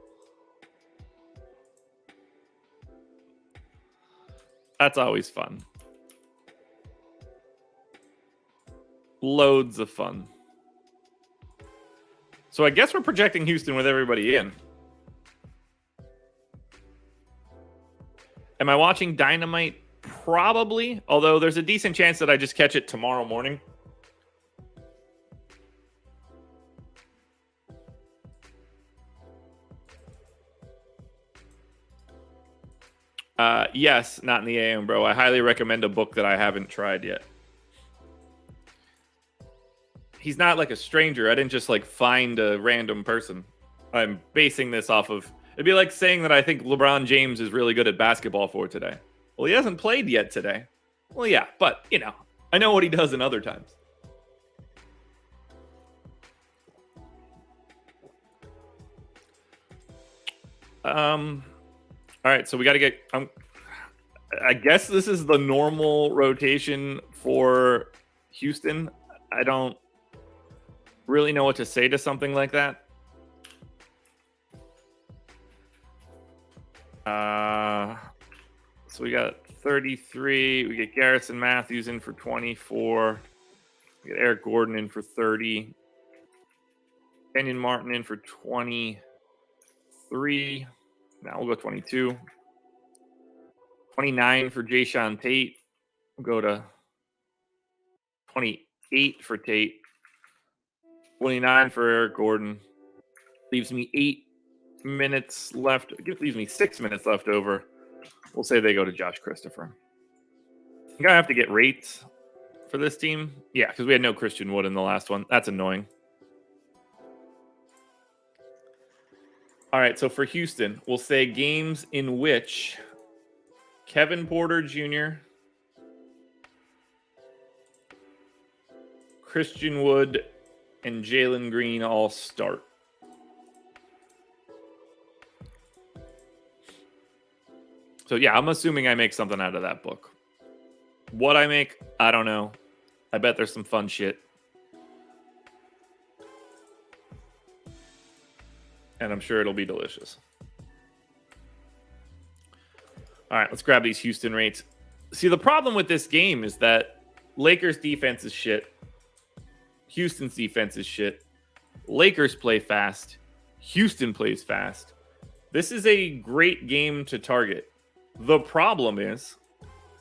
That's always fun. Loads of fun. So I guess we're projecting Houston with everybody in. Am I watching Dynamite? Probably. Although there's a decent chance that I just catch it tomorrow morning. Yes, not in the AM, bro. I highly recommend a book that I haven't tried yet. He's not like a stranger. I didn't just like find a random person. I'm basing this off of... It'd be like saying that I think LeBron James is really good at basketball for today. Well, he hasn't played yet today. Well, yeah, but, you know, I know what he does in other times. All right, so we got to get... I guess this is the normal rotation for Houston. I don't really know what to say to something like that. So we got 33. We get Garrison Matthews in for 24. We get Eric Gordon in for 30. Kenyon Martin in for 23. Now we'll go 22. 29 for Jayshawn Tate. We'll go to 28 for Tate. 29 for Eric Gordon. Leaves me 8 minutes left. It leaves me 6 minutes left over. We'll say they go to Josh Christopher. I'm going to have to get rates for this team. Yeah, because we had no Christian Wood in the last one. That's annoying. All right, so for Houston, we'll say games in which Kevin Porter Jr., Christian Wood, and Jalen Green all start. So, yeah, I'm assuming I make something out of that book. What I make, I don't know. I bet there's some fun shit. And I'm sure it'll be delicious. All right, let's grab these Houston rates. See, the problem with this game is that Lakers defense is shit. Houston's defense is shit. Lakers play fast. Houston plays fast. This is a great game to target. The problem is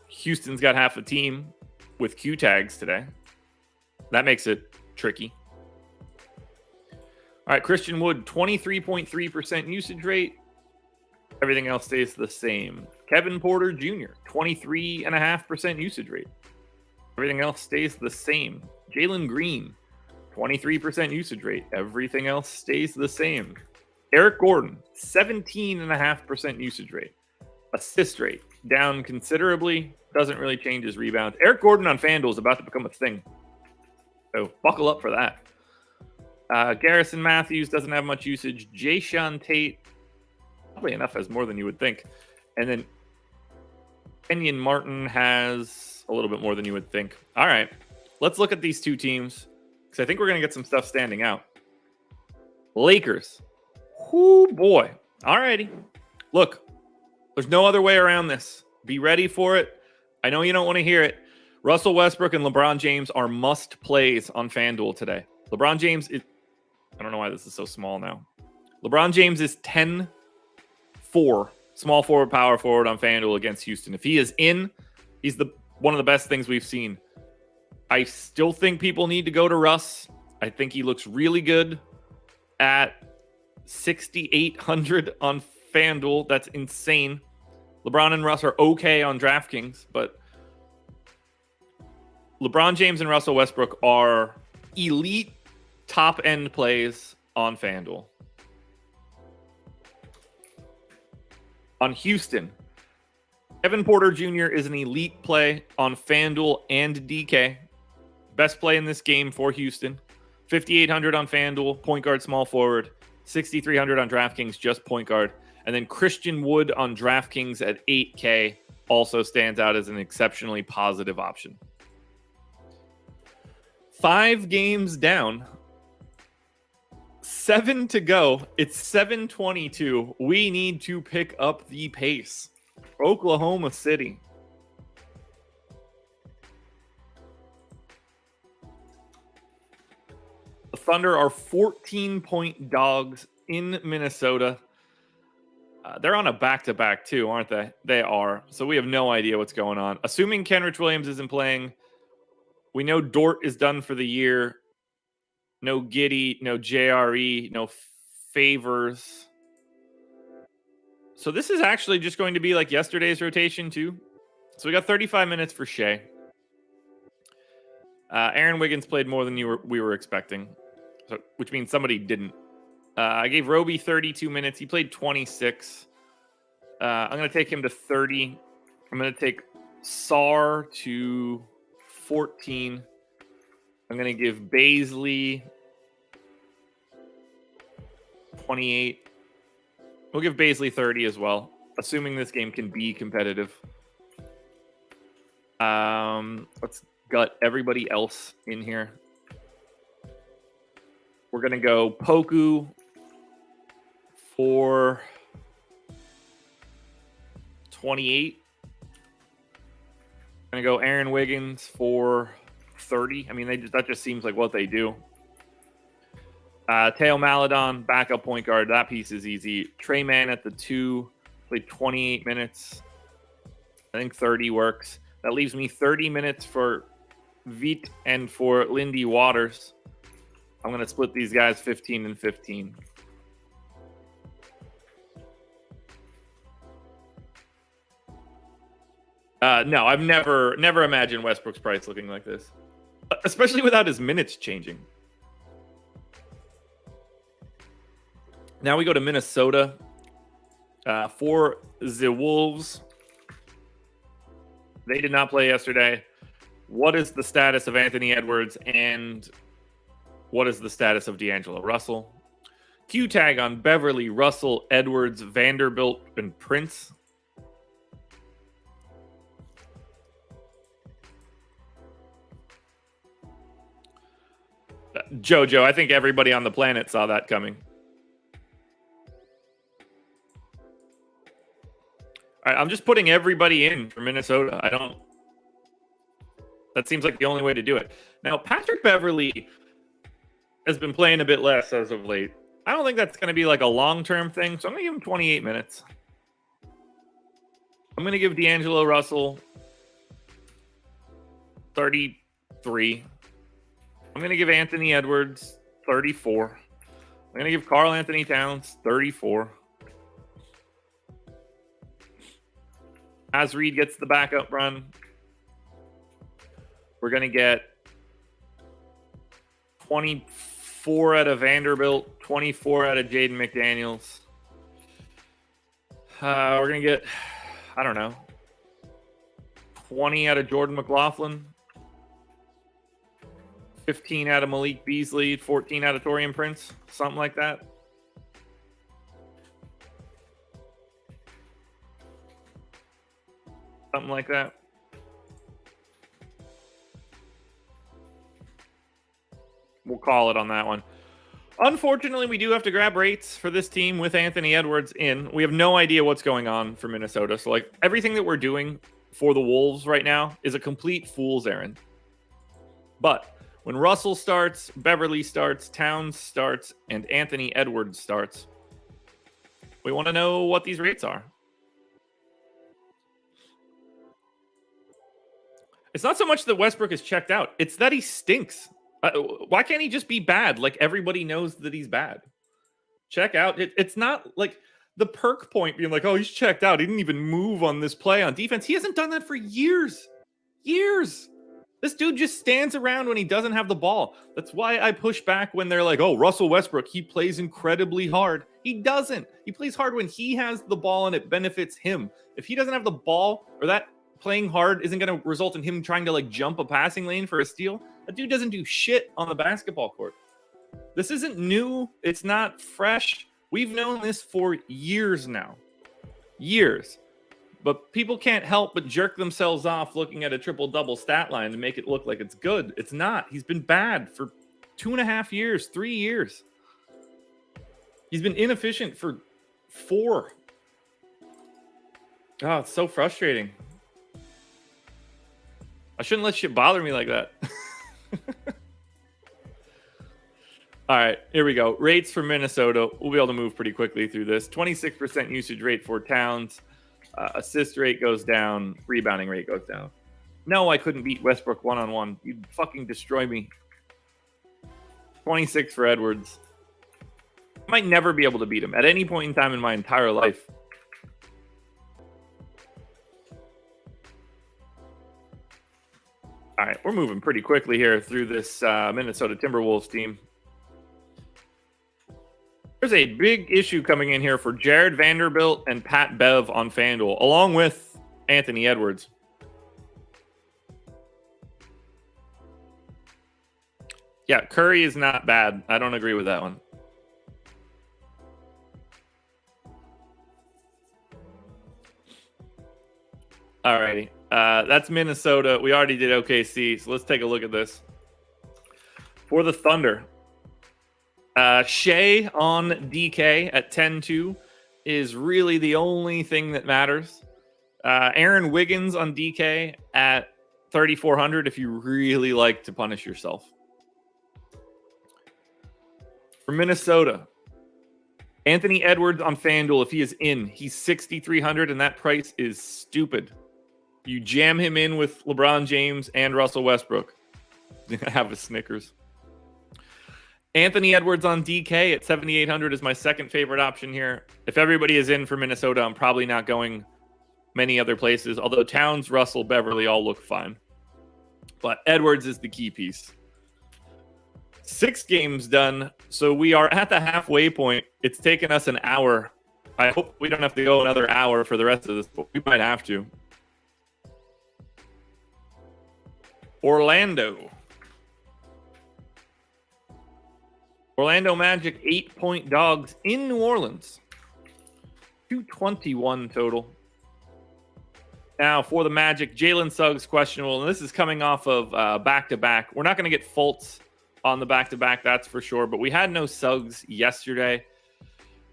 Houston's got half a team with Q tags today. That makes it tricky. All right, Christian Wood, 23.3% usage rate. Everything else stays the same. Kevin Porter Jr., 23.5% usage rate. Everything else stays the same. Jalen Green, 23% usage rate. Everything else stays the same. Eric Gordon, 17.5% usage rate. Assist rate, down considerably. Doesn't really change his rebounds. Eric Gordon on FanDuel is about to become a thing. So buckle up for that. Garrison Matthews doesn't have much usage. Jayshawn Tate, probably enough, has more than you would think. And then Kenyon Martin has a little bit more than you would think. All right, let's look at these two teams because I think we're going to get some stuff standing out. Lakers. Whoo, boy. All righty. Look, there's no other way around this. Be ready for it. I know you don't want to hear it. Russell Westbrook and LeBron James are must plays on FanDuel today. LeBron James is... I don't know why this is so small now. LeBron James is 10-4. Small forward, power forward on FanDuel against Houston. If he is in, he's one of the best things we've seen. I still think people need to go to Russ. I think he looks really good at 6,800 on FanDuel. That's insane. LeBron and Russ are okay on DraftKings, but LeBron James and Russell Westbrook are elite top-end plays on FanDuel. On Houston, Evan Porter Jr. is an elite play on FanDuel and DK. Best play in this game for Houston. 5,800 on FanDuel, point guard, small forward. 6,300 on DraftKings, just point guard. And then Christian Wood on DraftKings at 8K also stands out as an exceptionally positive option. 5 games down. 7 to go. It's 7:22. We need to pick up the pace. Oklahoma City. The Thunder are 14-point dogs in Minnesota. They're on a back-to-back too, aren't they? They are. So we have no idea what's going on. Assuming Kenrich Williams isn't playing, we know Dort is done for the year. No Giddey, no JRE, no Favors. So this is actually just going to be like yesterday's rotation too. So we got 35 minutes for Shea. Aaron Wiggins played more than we were expecting, so, which means somebody didn't. I gave Roby 32 minutes. He played 26. I'm going to take him to 30. I'm going to take Sarr to 14. I'm going to give Bazley 28. We'll give Bazley 30 as well, assuming this game can be competitive. Let's gut everybody else in here. We're going to go Poku for 28. I'm going to go Aaron Wiggins for 30. I mean, that just seems like what they do. Teo Maledon, backup point guard. That piece is easy. Trey Mann at the 2, played 28 minutes. I think 30 works. That leaves me 30 minutes for Vit and for Lindy Waters. I'm going to split these guys 15 and 15. No, I've never imagined Westbrook's price looking like this, especially without his minutes changing. Now we go to Minnesota for the Wolves. They did not play yesterday. What is the status of Anthony Edwards and what is the status of D'Angelo Russell? Q tag on Beverly, Russell, Edwards, Vanderbilt, and Prince. JoJo, I think everybody on the planet saw that coming. All right, I'm just putting everybody in for Minnesota. That seems like the only way to do it. Now, Patrick Beverly has been playing a bit less as of late. I don't think that's going to be like a long-term thing, so I'm going to give him 28 minutes. I'm going to give D'Angelo Russell 33. I'm going to give Anthony Edwards 34. I'm going to give Karl Anthony Towns 34. As Reed gets the backup run, we're going to get 24 out of Vanderbilt, 24 out of Jaden McDaniels. We're going to get, I don't know, 20 out of Jordan McLaughlin, 15 out of Malik Beasley, 14 out of Taurean Prince, something like that. Something like that. We'll call it on that one. Unfortunately, we do have to grab rates for this team with Anthony Edwards in. We have no idea what's going on for Minnesota. So, like, everything that we're doing for the Wolves right now is a complete fool's errand. But when Russell starts, Beverly starts, Towns starts, and Anthony Edwards starts, we want to know what these rates are. It's not so much that Westbrook is checked out. It's that he stinks. Why can't he just be bad? Like, everybody knows that he's bad. Check out. It's not like the perk point being like, oh, he's checked out. He didn't even move on this play on defense. He hasn't done that for years. Years. This dude just stands around when he doesn't have the ball. That's why I push back when they're like, oh, Russell Westbrook, he plays incredibly hard. He doesn't. He plays hard when he has the ball and it benefits him. If he doesn't have the ball, or that playing hard isn't going to result in him trying to like jump a passing lane for a steal, that dude doesn't do shit on the basketball court. This isn't new. It's not fresh. We've known this for years now. Years. But people can't help but jerk themselves off looking at a triple-double stat line to make it look like it's good. It's not. He's been bad for 2.5 years, 3 years. He's been inefficient for 4. Oh, it's so frustrating. I shouldn't let shit bother me like that. All right, here we go. Rates for Minnesota. We'll be able to move pretty quickly through this. 26% usage rate for Towns. Assist rate goes down. Rebounding rate goes down. No, I couldn't beat Westbrook one-on-one. You'd fucking destroy me. 26 for Edwards. Might never be able to beat him at any point in time in my entire life. All right, we're moving pretty quickly here through this Minnesota Timberwolves team. There's a big issue coming in here for Jared Vanderbilt and Pat Bev on FanDuel, along with Anthony Edwards. Yeah, Curry is not bad. I don't agree with that one. All righty. That's Minnesota. We already did OKC, so let's take a look at this. For the Thunder, Shea on DK at 10-2 is really the only thing that matters. Aaron Wiggins on DK at 3,400 if you really like to punish yourself. For Minnesota, Anthony Edwards on FanDuel, if he is in, he's 6,300, and that price is stupid. You jam him in with LeBron James and Russell Westbrook. Have a Snickers. Anthony Edwards on DK at 7,800 is my second favorite option here. If everybody is in for Minnesota, I'm probably not going many other places, although Towns, Russell, Beverly all look fine. But Edwards is the key piece. 6 games done, so we are at the halfway point. It's taken us an hour. I hope we don't have to go another hour for the rest of this, but we might have to. Orlando Magic 8-point dogs in New Orleans. 221 total. Now for the Magic, Jalen Suggs questionable, and this is coming off of back-to-back. We're not going to get Fultz on the back-to-back, that's for sure, but we had no Suggs yesterday.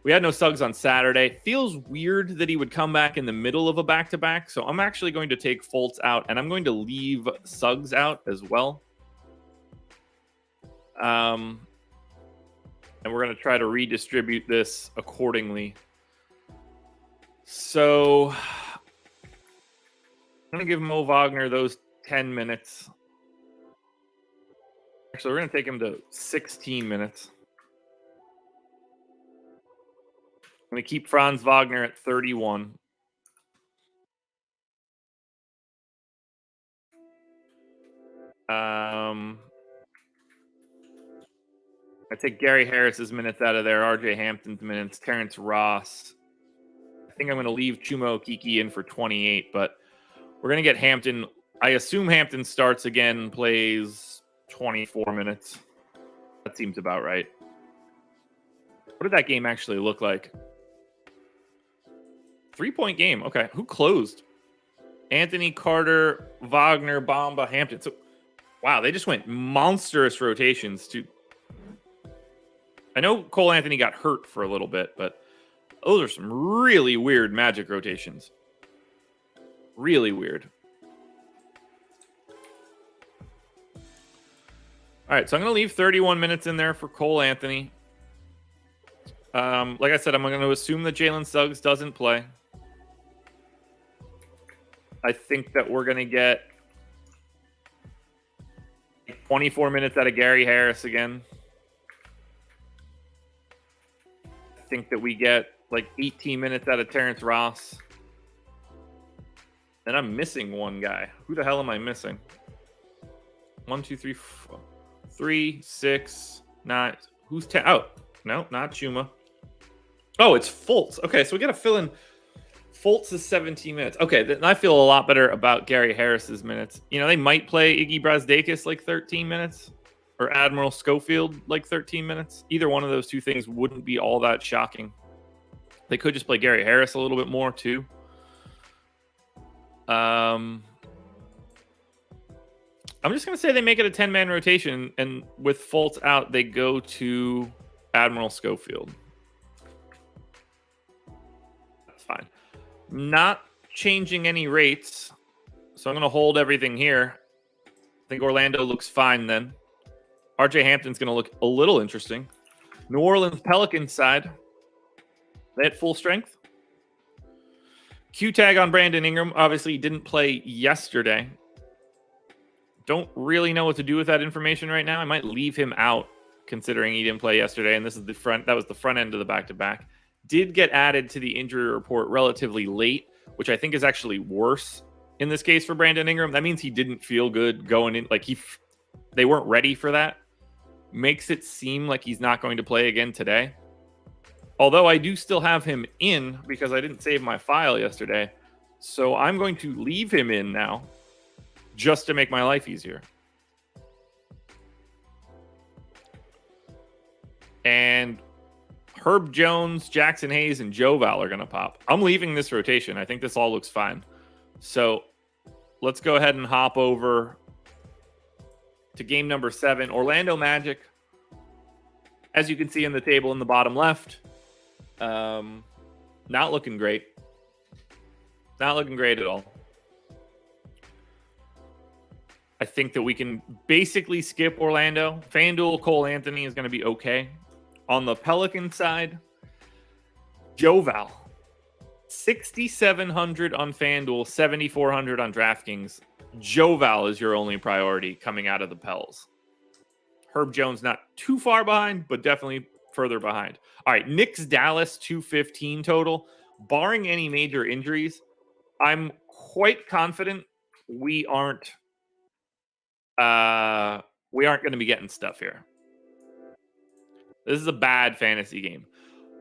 We had no Suggs on Saturday. Feels weird that he would come back in the middle of a back-to-back, so I'm actually going to take Fultz out, and I'm going to leave Suggs out as well. And we're going to try to redistribute this accordingly. So I'm going to give Mo Wagner those 10 minutes. Actually, we're going to take him to 16 minutes. I'm going to keep Franz Wagner at 31. I take Gary Harris's minutes out of there, RJ Hampton's minutes, Terrence Ross. I think I'm going to leave Chumo Kiki in for 28, but we're going to get Hampton. I assume Hampton starts again, plays 24 minutes. That seems about right. What did that game actually look like? 3-point game. Okay. Who closed? Anthony, Carter, Wagner, Bamba, Hampton. So, wow, they just went monstrous rotations to. I know Cole Anthony got hurt for a little bit, but those are some really weird Magic rotations. Really weird. All right, so I'm going to leave 31 minutes in there for Cole Anthony. Like I said, I'm going to assume that Jalen Suggs doesn't play. I think that we're going to get 24 minutes out of Gary Harris again. I think that we get like 18 minutes out of Terrence Ross. And I'm missing one guy. Who the hell am I missing? 1, 2, 3, 4, 3, 6, 9. Who's 10? Oh, no, not Chuma. Oh, it's Fultz. Okay, so we got to fill in. Fultz is 17 minutes. Okay, then I feel a lot better about Gary Harris's minutes. You know, they might play Iggy Brazdeikis like 13 minutes or Admiral Schofield like 13 minutes. Either one of those two things wouldn't be all that shocking. They could just play Gary Harris a little bit more too. I'm just going to say they make it a 10-man rotation, and with Fultz out, they go to Admiral Schofield. That's fine. Not changing any rates, so I'm going to hold everything here. I think Orlando looks fine then. RJ Hampton's going to look a little interesting. New Orleans Pelicans side, they at full strength. Q tag on Brandon Ingram. Obviously, he didn't play yesterday. Don't really know what to do with that information right now. I might leave him out, considering he didn't play yesterday, and this is the front. That was the front end of the back-to-back. Did get added to the injury report relatively late, which I think is actually worse in this case for Brandon Ingram. That means he didn't feel good going in. Like they weren't ready for that. Makes it seem like he's not going to play again today. Although I do still have him in because I didn't save my file yesterday. So I'm going to leave him in now just to make my life easier. And Herb Jones, Jackson Hayes, and Joe Val are going to pop. I'm leaving this rotation. I think this all looks fine. So let's go ahead and hop over to game number 7. Orlando Magic. As you can see in the table in the bottom left, not looking great. Not looking great at all. I think that we can basically skip Orlando. FanDuel, Cole Anthony is going to be okay. On the Pelican side, Joe Val, 6,700 on FanDuel, 7,400 on Draftkings. Joe Val is your only priority coming out of the Pels. Herb Jones not too far behind, but definitely further behind. All right, Knicks Dallas 215 total. Barring any major injuries, I'm quite confident we aren't going to be getting stuff here. This is a bad fantasy game.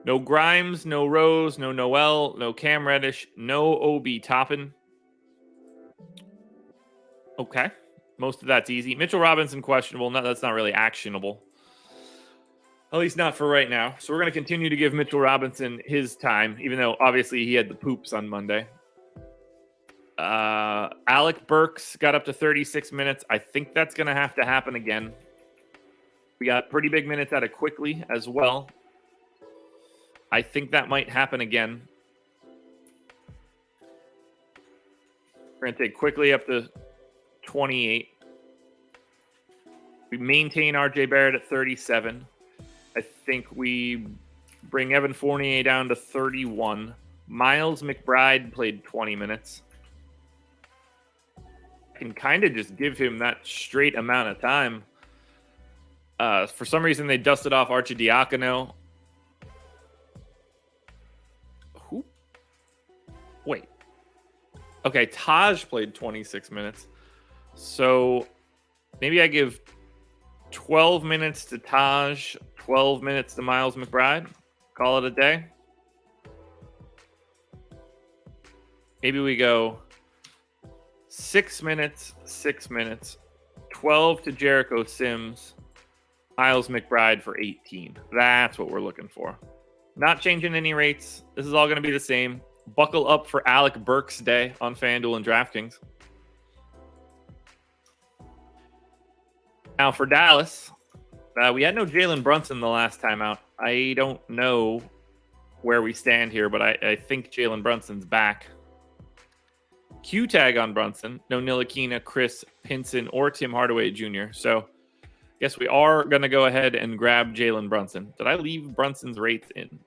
No Grimes, no Rose, no Noel, no Cam Reddish, no Obi Toppin. Okay. Most of that's easy. Mitchell Robinson, questionable. No, that's not really actionable. At least not for right now. So we're going to continue to give Mitchell Robinson his time, even though obviously he had the poops on Monday. Alec Burks got up to 36 minutes. I think that's going to have to happen again. We got pretty big minutes out of Quickly as well. I think that might happen again. We're going to take Quickly up to 28. We maintain RJ Barrett at 37. I think we bring Evan Fournier down to 31. Miles McBride played 20 minutes. I can kind of just give him that straight amount of time. For some reason, they dusted off Arcidiacono. Who? Wait. Okay, Taj played 26 minutes. So maybe I give 12 minutes to Taj, 12 minutes to Miles McBride. Call it a day. Maybe we go 6 minutes, 6 minutes, 12 to Jericho Sims, Miles McBride for 18. That's what we're looking for. Not changing any rates. This is all going to be the same. Buckle up for Alec Burks Day on FanDuel and DraftKings. Now for Dallas, we had no Jalen Brunson the last time out. I don't know where we stand here, but I think Jalen Brunson's back. Q tag on Brunson. No Ntilikina, Chris Pinson, or Tim Hardaway Jr. So I guess we are going to go ahead and grab Jalen Brunson. Did I leave Brunson's rates in?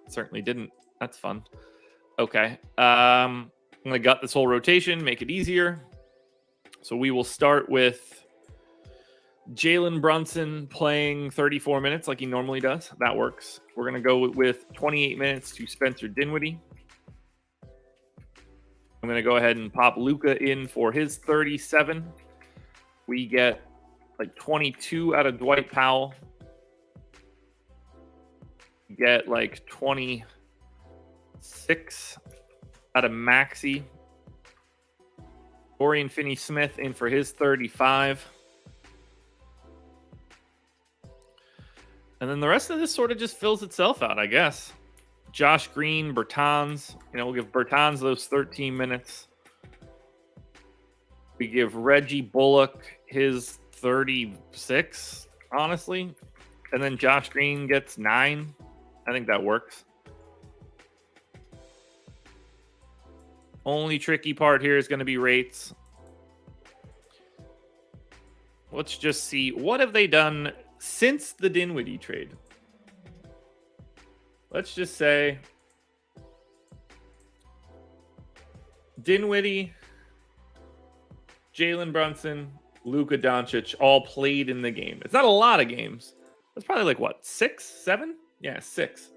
Certainly didn't. That's fun. Okay. I'm going to gut this whole rotation, make it easier. So we will start with Jalen Brunson playing 34 minutes like he normally does. That works. We're going to go with 28 minutes to Spencer Dinwiddie. I'm going to go ahead and pop Luka in for his 37. We get like 22 out of Dwight Powell. Get like 26 out of Maxey. Dorian Finney-Smith in for his 35. And then the rest of this sort of just fills itself out, I guess. Josh Green, Bertans. We'll give Bertans those 13 minutes. We give Reggie Bullock his 36, honestly. And then Josh Green gets 9. I think that works. Only tricky part here is going to be rates. Let's just see. What have they done since the Dinwiddie trade? Let's just say Dinwiddie, Jalen Brunson, Luka Doncic all played in the game. It's not a lot of games. That's probably like, what, 6, 7? Yeah, 6.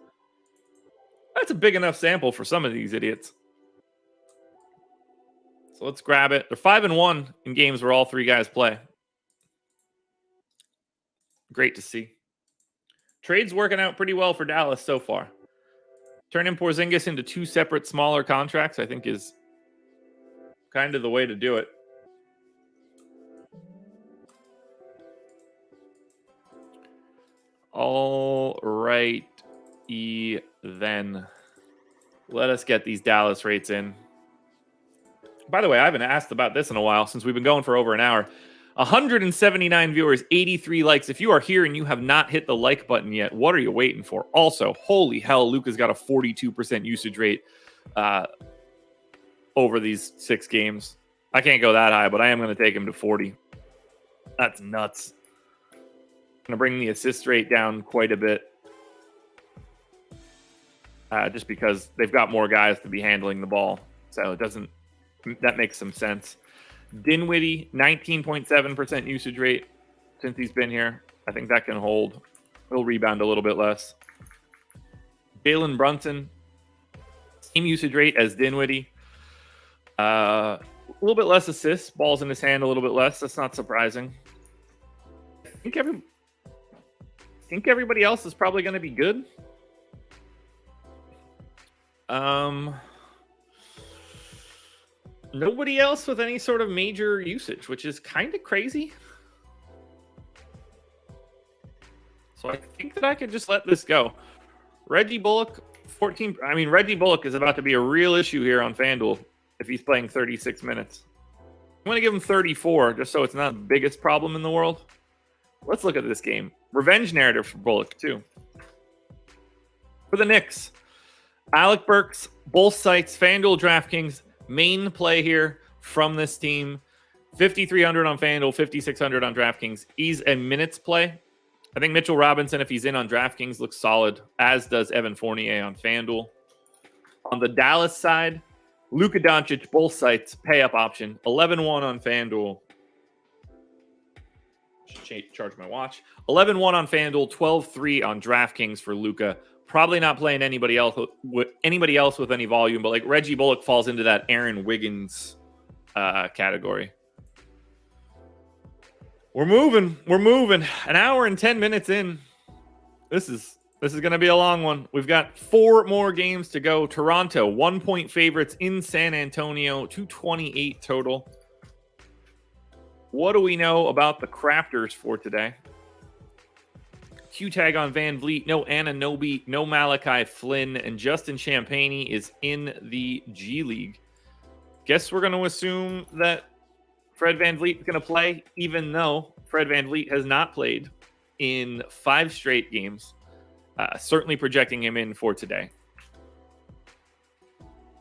That's a big enough sample for some of these idiots. So let's grab it. They're 5-1 in games where all 3 guys play. Great to see. Trade's working out pretty well for Dallas so far. Turning Porzingis into 2 separate smaller contracts, I think, is kind of the way to do it. All right, then. Let us get these Dallas rates in. By the way, I haven't asked about this in a while since we've been going for over an hour. 179 viewers, 83 likes. If you are here and you have not hit the like button yet, what are you waiting for? Also, holy hell, Luka's got a 42% usage rate over these 6 games. I can't go that high, but I am going to take him to 40. That's nuts. I'm going to bring the assist rate down quite a bit. Just because they've got more guys to be handling the ball. So that makes some sense. Dinwiddie, 19.7% usage rate since he's been here. I think that can hold. He'll rebound a little bit less. Jalen Brunson, same usage rate as Dinwiddie. A little bit less assists, balls in his hand a little bit less. That's not surprising. I think everybody else is probably going to be good. Nobody else with any sort of major usage, which is kind of crazy. So I think that I could just let this go. Reggie Bullock, 14. I mean, Reggie Bullock is about to be a real issue here on FanDuel if he's playing 36 minutes. I'm going to give him 34 just so it's not the biggest problem in the world. Let's look at this game. Revenge narrative for Bullock, too. For the Knicks, Alec Burks, both sites, FanDuel, Draftkings, main play here from this team. 5,300 on FanDuel, 5,600 on Draftkings. He's a minutes play. I think Mitchell Robinson, if he's in on Draftkings, looks solid, as does Evan Fournier on FanDuel. On the Dallas side, Luka Doncic, both sites, pay-up option. 11-1 on FanDuel. Charge my watch. 11-1 on FanDuel, 12-3 on Draftkings for Luka. Probably not playing anybody else with any volume, but like Reggie Bullock falls into that Aaron Wiggins category. We're moving. An hour and 10 minutes in. This is going to be a long one. We've got 4 more games to go. Toronto, 1-point favorites in San Antonio, 228 total. What do we know about the Crafters for today? Q-tag on Van Vliet, no Anunoby, no Malachi Flynn, and Justin Champagnie is in the G League. Guess we're going to assume that Fred Van Vliet is going to play, even though Fred Van Vliet has not played in 5 straight games. Certainly projecting him in for today.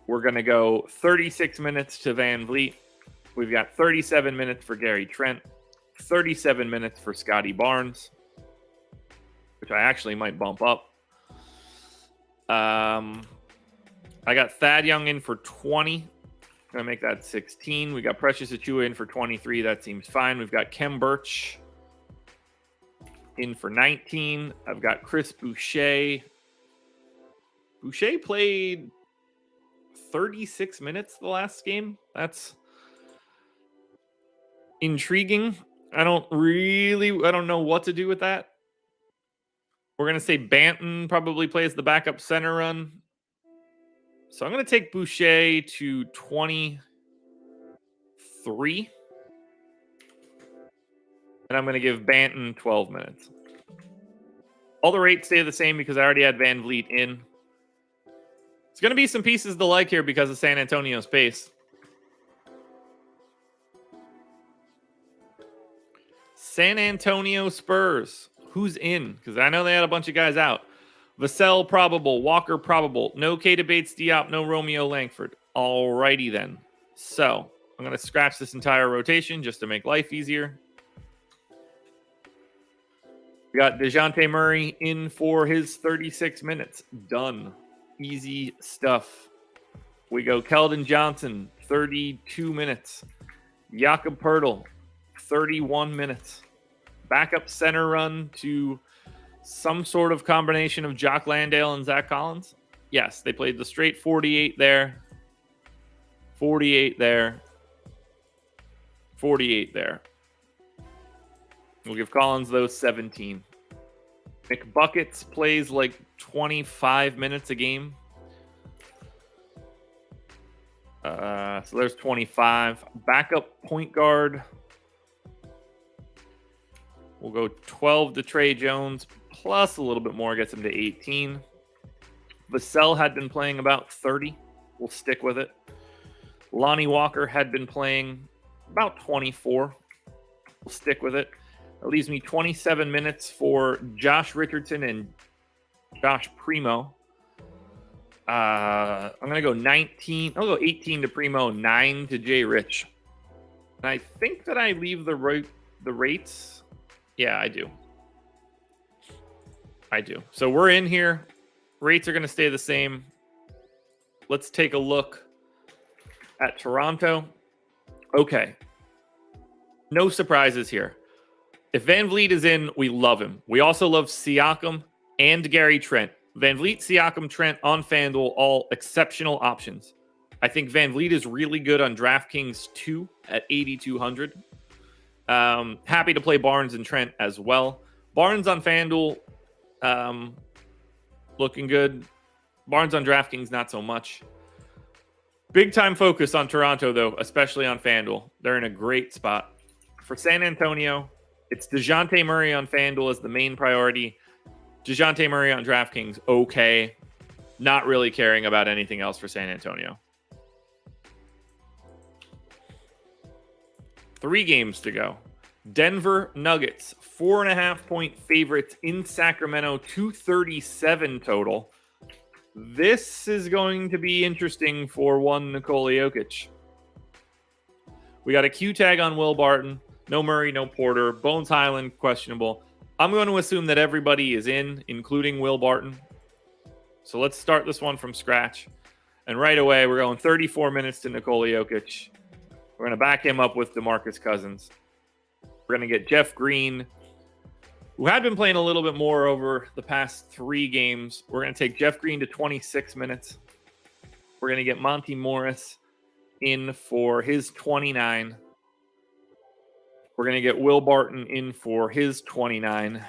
We're going to go 36 minutes to Van Vliet. We've got 37 minutes for Gary Trent, 37 minutes for Scotty Barnes, which I actually might bump up. I got Thad Young in for 20. Going to make that 16. We got Precious Achiuwa in for 23. That seems fine. We've got Kem Birch in for 19. I've got Chris Boucher. Boucher played 36 minutes the last game. That's intriguing. I don't know what to do with that. We're going to say Banton probably plays the backup center run. So I'm going to take Boucher to 23. And I'm going to give Banton 12 minutes. All the rates stay the same because I already had Van Vliet in. It's going to be some pieces to like here because of San Antonio's pace. San Antonio Spurs. Who's in? Because I know they had a bunch of guys out. Vassell probable. Walker probable. No Keita Bates-Diop. No Romeo Langford. Alrighty then. So I'm going to scratch this entire rotation just to make life easier. We got DeJounte Murray in for his 36 minutes. Done. Easy stuff. We go Keldon Johnson, 32 minutes. Jakob Poeltl, 31 minutes. Backup center run to some sort of combination of Jock Landale and Zach Collins. Yes, they played the straight 48 there. 48 there. 48 there. We'll give Collins those 17. McBuckets plays like 25 minutes a game. So there's 25. Backup point guard. We'll go 12 to Trey Jones, plus a little bit more, gets him to 18. Vassell had been playing about 30. We'll stick with it. Lonnie Walker had been playing about 24. We'll stick with it. That leaves me 27 minutes for Josh Richardson and Josh Primo. I'm going to go 19. I'll go 18 to Primo, 9 to Jay Rich. And I think that I leave the rates. Yeah, I do. So we're in here. Rates are going to stay the same. Let's take a look at Toronto. Okay. No surprises here. If Van Vliet is in, we love him. We also love Siakam and Gary Trent. Van Vliet, Siakam, Trent on FanDuel, all exceptional options. I think Van Vliet is really good on DraftKings 2 at 8,200. Happy to play Barnes and Trent as well. Barnes on FanDuel, looking good. Barnes on DraftKings, not so much. Big time focus on Toronto, though, especially on FanDuel. They're in a great spot. For San Antonio, it's DeJounte Murray on FanDuel as the main priority. DeJounte Murray on DraftKings, okay. Not really caring about anything else for San Antonio. 3 games to go. Denver Nuggets, 4.5-point favorites in Sacramento, 237 total. This is going to be interesting for one Nikola Jokic. We got a Q tag on Will Barton. No Murray, no Porter. Bones Highland, questionable. I'm going to assume that everybody is in, including Will Barton. So let's start this one from scratch. And right away, we're going 34 minutes to Nikola Jokic. We're going to back him up with DeMarcus Cousins. We're going to get Jeff Green, who had been playing a little bit more over the past 3 games. We're going to take Jeff Green to 26 minutes. We're going to get Monty Morris in for his 29. We're going to get Will Barton in for his 29.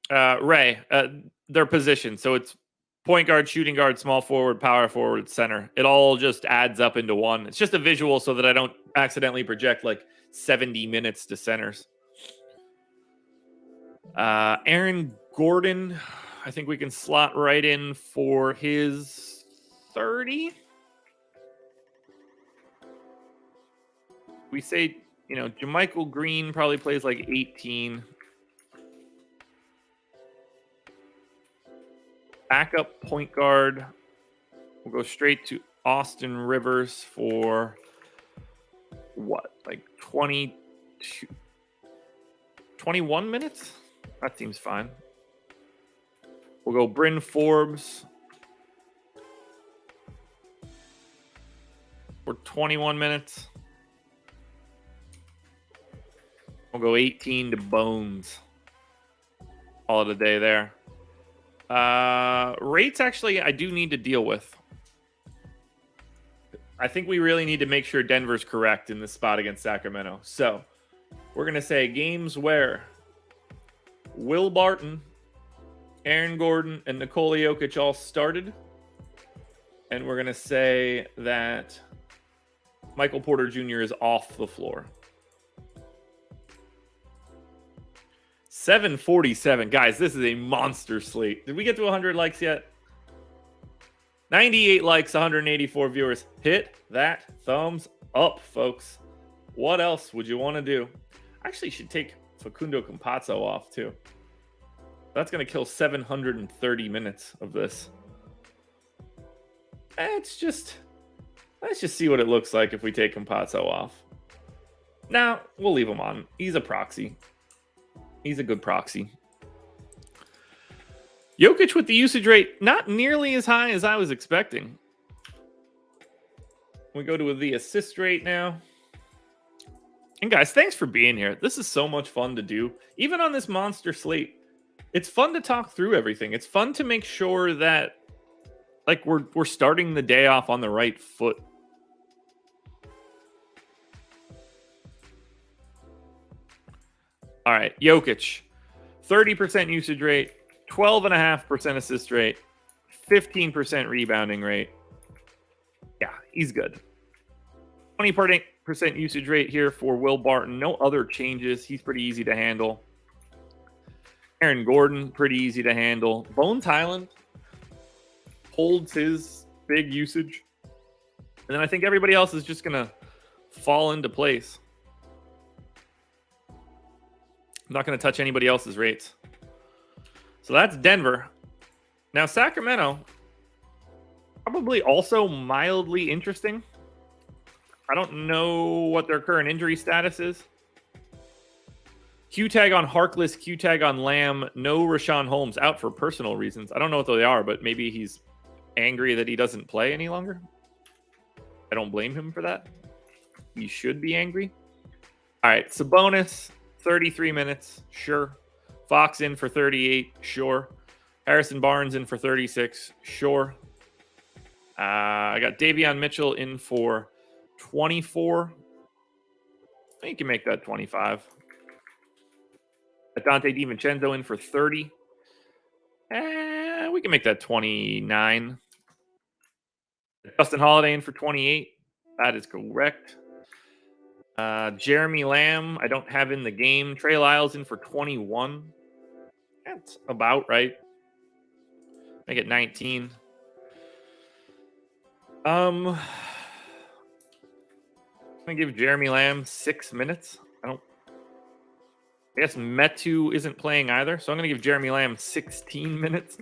Their position. So it's point guard, shooting guard, small forward, power forward, center. It all just adds up into one. It's just a visual so that I don't accidentally project like 70 minutes to centers. Aaron Gordon, I think we can slot right in for his 30. We say, JaMychal Green probably plays like 18. Backup point guard. We'll go straight to Austin Rivers for what? Like 21 minutes? That seems fine. We'll go Bryn Forbes for 21 minutes. We'll go 18 to Bones. Call it a day there. Rates, actually, I do need to deal with. I think we really need to make sure Denver's correct in this spot against Sacramento. So we're going to say games where Will Barton, Aaron Gordon, and Nikola Jokic all started. And we're going to say that Michael Porter Jr. is off the floor. 747. Guys, this is a monster slate. Did we get to 100 likes yet? 98 likes, 184 viewers. Hit that thumbs up, folks. What else would you want to do? I actually should take Facundo Campazzo off, too. That's going to kill 730 minutes of this. Let's just see what it looks like if we take Campazzo off. Now, we'll leave him on. He's a proxy. He's a good proxy. Jokic with the usage rate not nearly as high as I was expecting. We go to the assist rate now. And guys, thanks for being here. This is so much fun to do. Even on this monster slate, it's fun to talk through everything. It's fun to make sure that like we're starting the day off on the right foot. All right, Jokic, 30% usage rate, 12.5% assist rate, 15% rebounding rate. Yeah, he's good. 20% usage rate here for Will Barton. No other changes. He's pretty easy to handle. Aaron Gordon, pretty easy to handle. Bones Highland holds his big usage. And then I think everybody else is just going to fall into place. I'm not going to touch anybody else's rates. So that's Denver. Now, Sacramento, probably also mildly interesting. I don't know what their current injury status is. Q tag on Harkless, Q tag on Lamb. No Rashawn Holmes, out for personal reasons. I don't know what they are, but maybe he's angry that he doesn't play any longer. I don't blame him for that. He should be angry. All right, Sabonis, 33 minutes, sure. Fox in for 38, sure. Harrison Barnes in for 36, sure. I got Davion Mitchell in for 24. I think you can make that 25. Dante DiVincenzo in for 30. We can make that 29. Justin Holiday in for 28. That is correct. Jeremy Lamb, I don't have in the game. Trey Lyles in for 21. That's about right. Make it 19. I'm gonna give Jeremy Lamb 6 minutes. I guess Metu isn't playing either, so I'm gonna give Jeremy Lamb 16 minutes.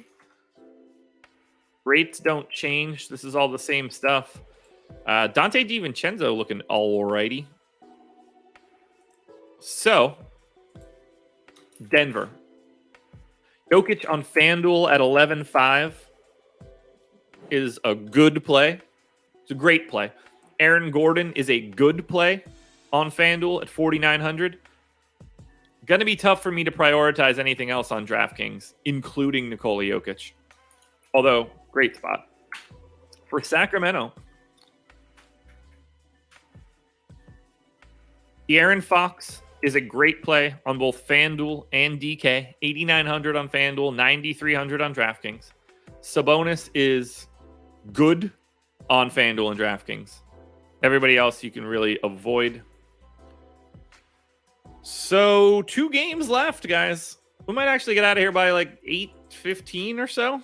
Rates don't change. This is all the same stuff. Dante DiVincenzo looking alrighty. So, Denver. Jokic on FanDuel at 11.5 is a good play. It's a great play. Aaron Gordon is a good play on FanDuel at 4,900. Going to be tough for me to prioritize anything else on DraftKings, including Nikola Jokic. Although, great spot. For Sacramento, De'Aaron Fox is a great play on both FanDuel and DK. 8,900 on FanDuel, 9,300 on DraftKings. Sabonis is good on FanDuel and DraftKings. Everybody else you can really avoid. So 2 games left, guys. We might actually get out of here by like 8:15 or so.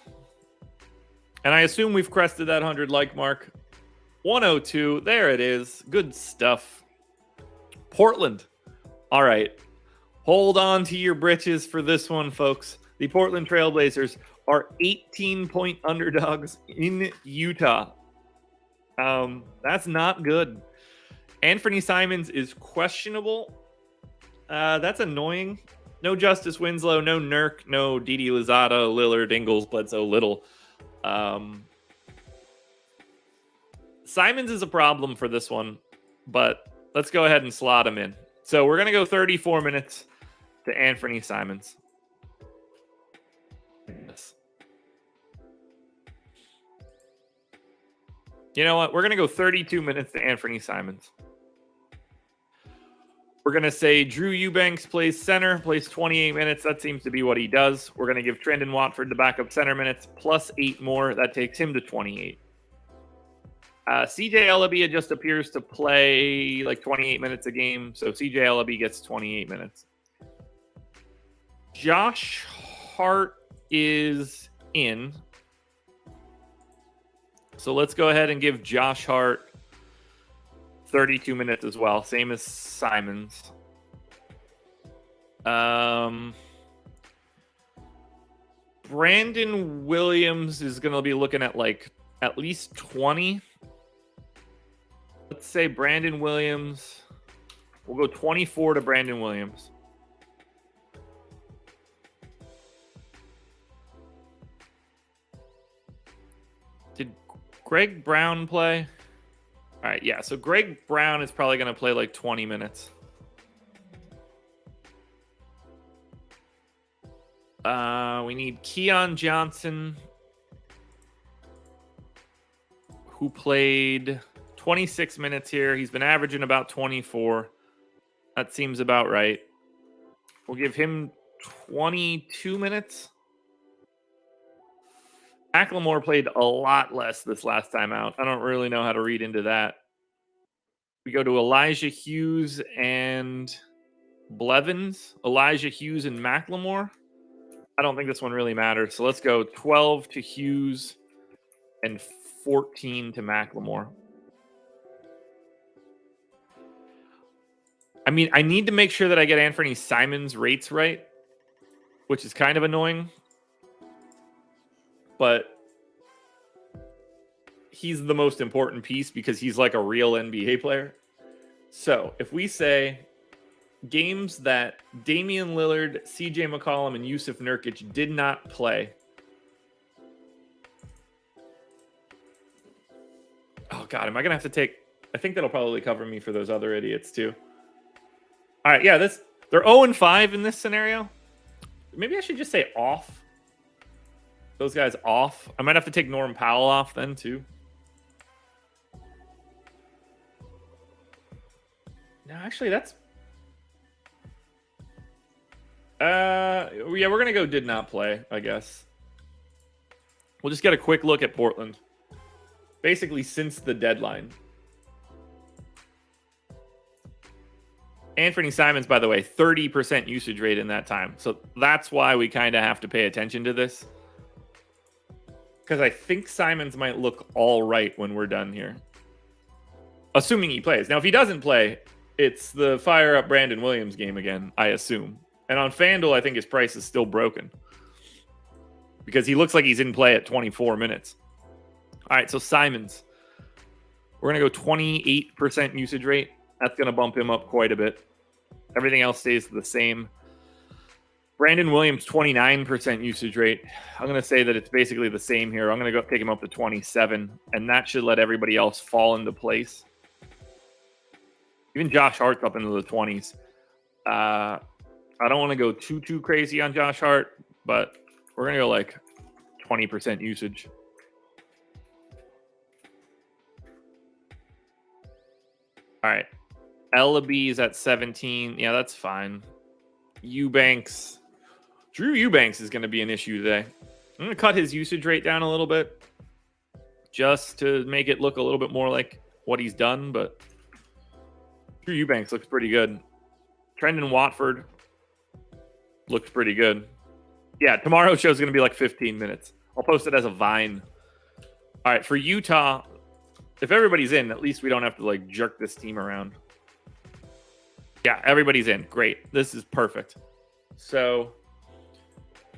And I assume we've crested that 100 like mark. 102. There it is. Good stuff. Portland. All right. Hold on to your britches for this one, folks. The Portland Trailblazers are 18-point underdogs in Utah. That's not good. Anthony Simons is questionable. That's annoying. No Justice Winslow, no Nurk, no Didi Lozada, Lillard, Ingles, Bledsoe, Little. Simons is a problem for this one, but let's go ahead and slot him in. So we're going to go 34 minutes to Anthony Simons. Yes. You know what? We're going to go 32 minutes to Anthony Simons. We're going to say Drew Eubanks plays center, plays 28 minutes. That seems to be what he does. We're going to give Trendon Watford the backup center minutes plus 8 more. That takes him to 28. CJ Ellaby just appears to play like 28 minutes a game. So CJ Ellaby gets 28 minutes. Josh Hart is in. So let's go ahead and give Josh Hart 32 minutes as well. Same as Simons. Brandon Williams is going to be looking at like at least 20. Let's say Brandon Williams. We'll go 24 to Brandon Williams. Did Greg Brown play? All right, yeah. So Greg Brown is probably going to play like 20 minutes. We need Keon Johnson, who played 26 minutes here. He's been averaging about 24. That seems about right. We'll give him 22 minutes. Macklemore played a lot less this last time out. I don't really know how to read into that. We go to Elijah Hughes and Blevins. Elijah Hughes and Macklemore. I don't think this one really matters. So let's go 12 to Hughes and 14 to Macklemore. I mean, I need to make sure that I get Anthony Simons' rates right, which is kind of annoying. But he's the most important piece because he's like a real NBA player. So if we say games that Damian Lillard, CJ McCollum, and Yusuf Nurkic did not play. Oh, God, am I going to have to take... I think that'll probably cover me for those other idiots, too. All right, yeah, they're 0-5 in this scenario. Maybe I should just say off. Those guys off. I might have to take Norm Powell off then, too. No, actually, that's... yeah, we're going to go did not play, I guess. We'll just get a quick look at Portland. Basically, since the deadline. Anthony Simons, by the way, 30% usage rate in that time. So that's why we kind of have to pay attention to this. Because I think Simons might look all right when we're done here. Assuming he plays. Now, if he doesn't play, it's the fire up Brandon Williams game again, I assume. And on FanDuel, I think his price is still broken. Because he looks like he's in play at 24 minutes. All right, so Simons. We're going to go 28% usage rate. That's going to bump him up quite a bit. Everything else stays the same. Brandon Williams, 29% usage rate. I'm going to say that it's basically the same here. I'm going to go take him up to 27. And that should let everybody else fall into place. Even Josh Hart's up into the 20s. I don't want to go too crazy on Josh Hart, but we're going to go like 20% usage. All right. Ellaby is at 17. Yeah, that's fine. Eubanks. Drew Eubanks is going to be an issue today. I'm going to cut his usage rate down a little bit just to make it look a little bit more like what he's done, but Drew Eubanks looks pretty good. Trendon Watford looks pretty good. Yeah, tomorrow's show is going to be like 15 minutes. I'll post it as a Vine. All right, for Utah, if everybody's in, at least we don't have to like jerk this team around. Yeah, everybody's in. Great. This is perfect. So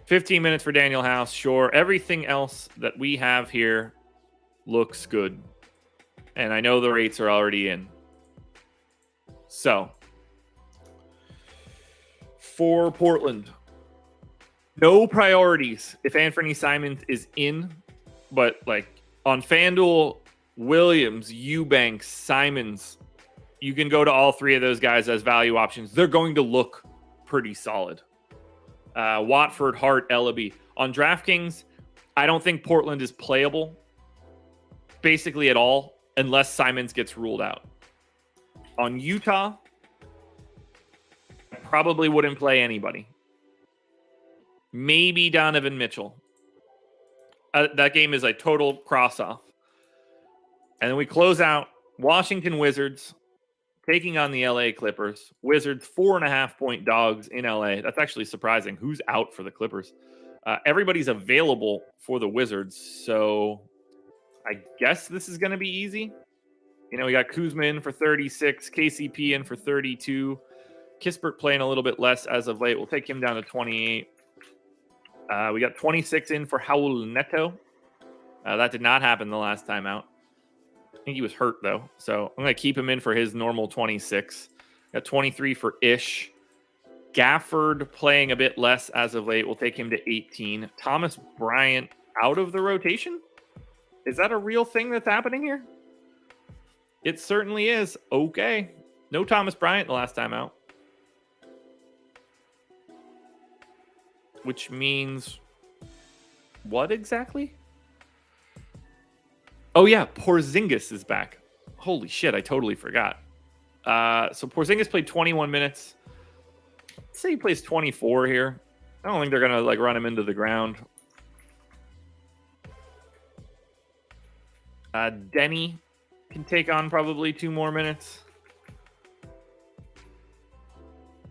15 minutes for Daniel House. Sure. Everything else that we have here looks good. And I know the rates are already in. So for Portland, no priorities if Anthony Simons is in, but like on FanDuel, Williams, Eubanks, Simons, you can go to all three of those guys as value options. They're going to look pretty solid. Watford, Hart, Ellaby. On DraftKings, I don't think Portland is playable basically at all unless Simons gets ruled out. On Utah, I probably wouldn't play anybody. Maybe Donovan Mitchell. That game is a total cross-off. And then we close out Washington Wizards taking on the LA Clippers. Wizards 4.5-point dogs in LA. That's actually surprising. Who's out for the Clippers? Everybody's available for the Wizards, so I guess this is going to be easy. You know, we got Kuzma in for 36, KCP in for 32. Kispert playing a little bit less as of late. We'll take him down to 28. We got 26 in for Raul Neto. That did not happen the last time out. I think he was hurt, though. So I'm going to keep him in for his normal 26. Got 23 for Ish. Gafford playing a bit less as of late. We'll take him to 18. Thomas Bryant out of the rotation? Is that a real thing that's happening here? It certainly is. Okay. No Thomas Bryant the last time out. Which means what exactly? Oh, yeah. Porzingis is back. Holy shit. I totally forgot. So Porzingis played 21 minutes. Let's say he plays 24 here. I don't think they're going to like run him into the ground. Denny can take on probably 2 more minutes.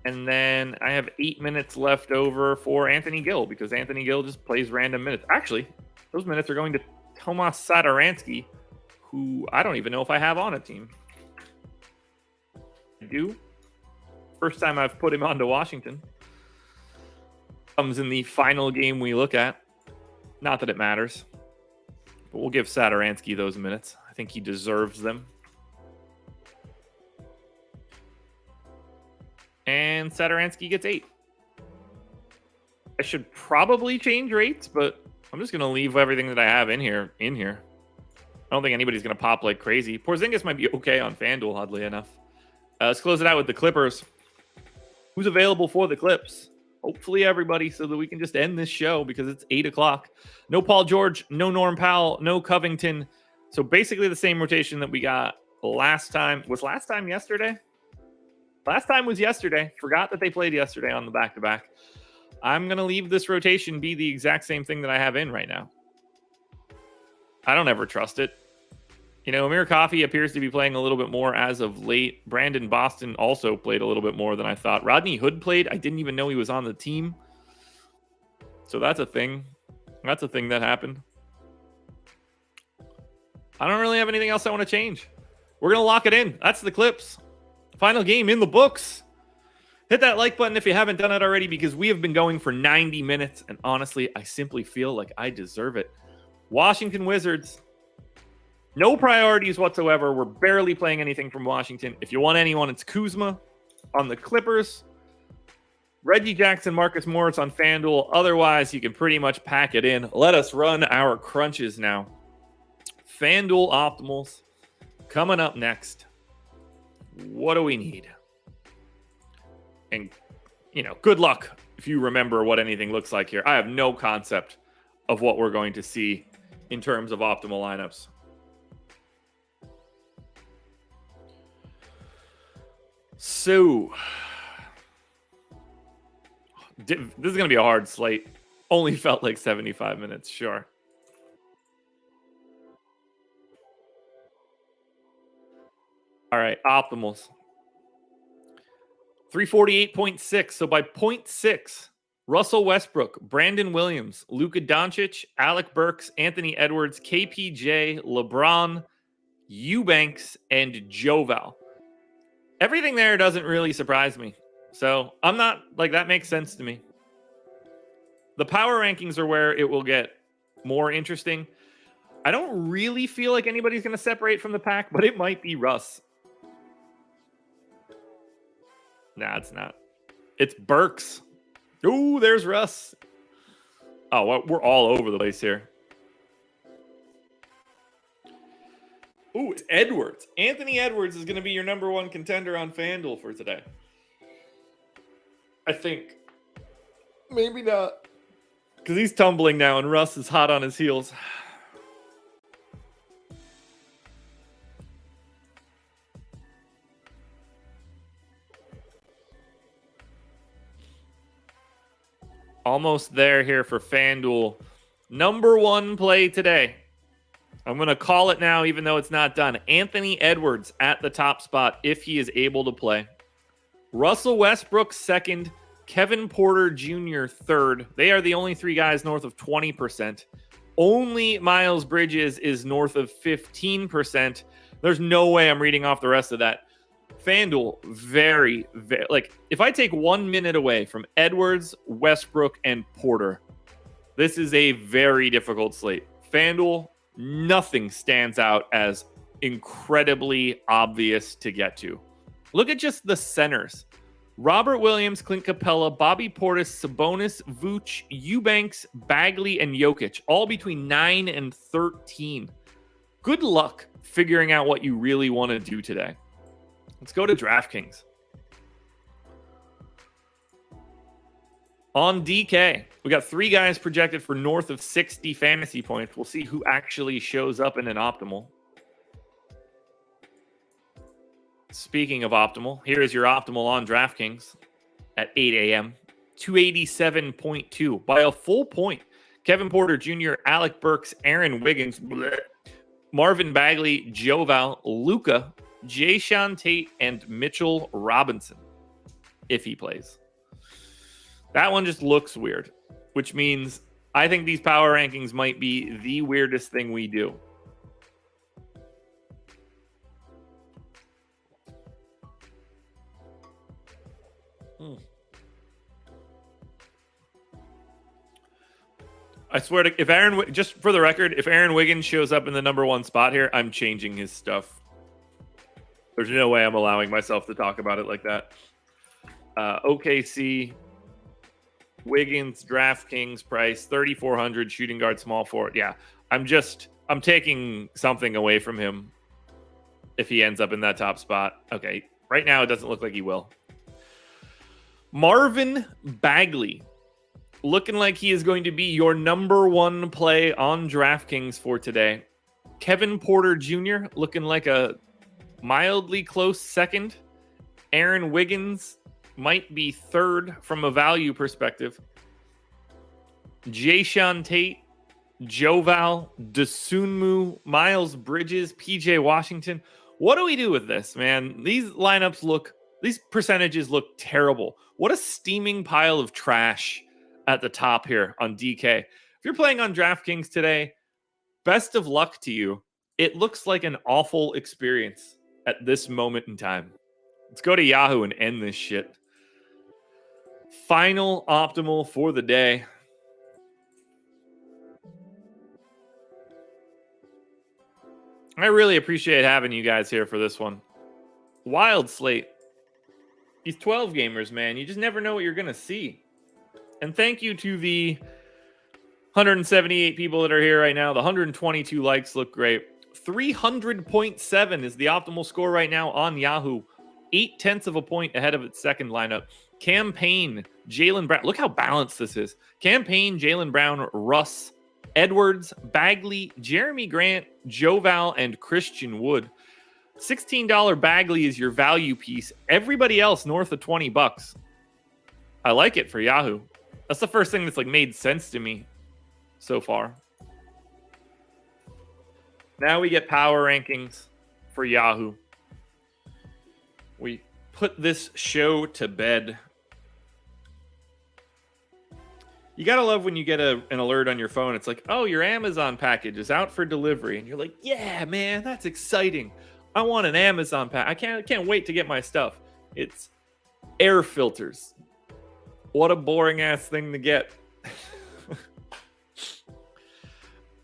And then I have 8 minutes left over for Anthony Gill because Anthony Gill just plays random minutes. Actually, those minutes are going to Tomas Satoransky, who I don't even know if I have on a team. I do. First time I've put him onto Washington. Comes in the final game we look at. Not that it matters. But we'll give Satoransky those minutes. I think he deserves them. And Satoransky gets 8. I should probably change rates, but I'm just going to leave everything that I have in here. I don't think anybody's going to pop like crazy. Porzingis might be okay on FanDuel, oddly enough. Let's close it out with the Clippers. Who's available for the Clips? Hopefully everybody, so that we can just end this show because it's 8 o'clock. No Paul George, no Norm Powell, no Covington. So basically the same rotation that we got last time. Was last time yesterday? Last time was yesterday. Forgot that they played yesterday on the back-to-back. I'm going to leave this rotation be the exact same thing that I have in right now. I don't ever trust it. You know, Amir Coffey appears to be playing a little bit more as of late. Brandon Boston also played a little bit more than I thought. Rodney Hood played. I didn't even know he was on the team. So that's a thing. That's a thing that happened. I don't really have anything else I want to change. We're going to lock it in. That's the Clips. Final game in the books. Hit that like button if you haven't done it already because we have been going for 90 minutes. And honestly, I simply feel like I deserve it. Washington Wizards. No priorities whatsoever. We're barely playing anything from Washington. If you want anyone, it's Kuzma on the Clippers. Reggie Jackson, Marcus Morris on FanDuel. Otherwise, you can pretty much pack it in. Let us run our crunches now. FanDuel Optimals coming up next. What do we need? And, you know, good luck if you remember what anything looks like here. I have no concept of what we're going to see in terms of optimal lineups. So, this is going to be a hard slate. Only felt like 75 minutes, sure. All right, optimals. 348.6. So by 0.6, Russell Westbrook, Brandon Williams, Luka Doncic, Alec Burks, Anthony Edwards, KPJ, LeBron, Eubanks, and Joval. Everything there doesn't really surprise me. So I'm not like that makes sense to me. The power rankings are where it will get more interesting. I don't really feel like anybody's going to separate from the pack, but it might be Russ. Nah, it's not. It's Burks. Ooh, there's Russ. Oh, well, we're all over the place here. Ooh, it's Edwards. Anthony Edwards is going to be your number one contender on FanDuel for today. I think. Maybe not. Because he's tumbling now and Russ is hot on his heels. Almost there here for FanDuel. Number one play today. I'm going to call it now, even though it's not done. Anthony Edwards at the top spot if he is able to play. Russell Westbrook second. Kevin Porter Jr. third. They are the only three guys north of 20%. Only Miles Bridges is north of 15%. There's no way I'm reading off the rest of that. FanDuel, very, like, if I take 1 minute away from Edwards, Westbrook, and Porter, this is a very difficult slate. FanDuel, nothing stands out as incredibly obvious to get to. Look at just the centers. Robert Williams, Clint Capella, Bobby Portis, Sabonis, Vooch, Eubanks, Bagley, and Jokic, all between 9 and 13. Good luck figuring out what you really want to do today. Let's go to DraftKings. On DK, we got three guys projected for north of 60 fantasy points. We'll see who actually shows up in an optimal. Speaking of optimal, here is your optimal on DraftKings at 8 a.m. 287.2 by a full point. Kevin Porter Jr., Alec Burks, Aaron Wiggins, Marvin Bagley, Joe Val, Luka, Jayshawn Tate, and Mitchell Robinson, if he plays. That one just looks weird, which means I think these power rankings might be the weirdest thing we do. I swear to, if Aaron, just for the record, if Aaron Wiggins shows up in the number one spot here, I'm changing his stuff. There's no way I'm allowing myself to talk about it like that. OKC, Wiggins, DraftKings price, 3,400, shooting guard, small forward. Yeah, I'm taking something away from him if he ends up in that top spot. Okay, right now it doesn't look like he will. Marvin Bagley, looking like he is going to be your number one play on DraftKings for today. Kevin Porter Jr. looking like a mildly close second. Aaron Wiggins might be third from a value perspective. Jayshawn Tate, Joe Val, Dosunmu, Miles Bridges, PJ Washington. What do we do with this, man? These percentages look terrible. What a steaming pile of trash at the top here on DK. If you're playing on DraftKings today, best of luck to you. It looks like an awful experience at this moment in time. Let's go to Yahoo and end this shit. Final optimal for the day. I really appreciate having you guys here for this one. Wild slate. These 12 gamers, man, you just never know what you're going to see. And thank you to the 178 people that are here right now. The 122 likes look great. 300.7 is the optimal score right now on Yahoo. 0.8 of a point ahead of its second lineup. Campaign, Jalen Brown. Look how balanced this is. Campaign, Jalen Brown, Russ, Edwards, Bagley, Jeremy Grant, Joe Val, and Christian Wood. $16 Bagley is your value piece. Everybody else north of $20. I like it for Yahoo. That's the first thing that's like made sense to me so far. Now we get power rankings for Yahoo. We put this show to bed. You gotta love when you get an alert on your phone. It's like, oh, your Amazon package is out for delivery. And you're like, yeah, man, that's exciting. I want an Amazon pack. I can't wait to get my stuff. It's air filters. What a boring ass thing to get.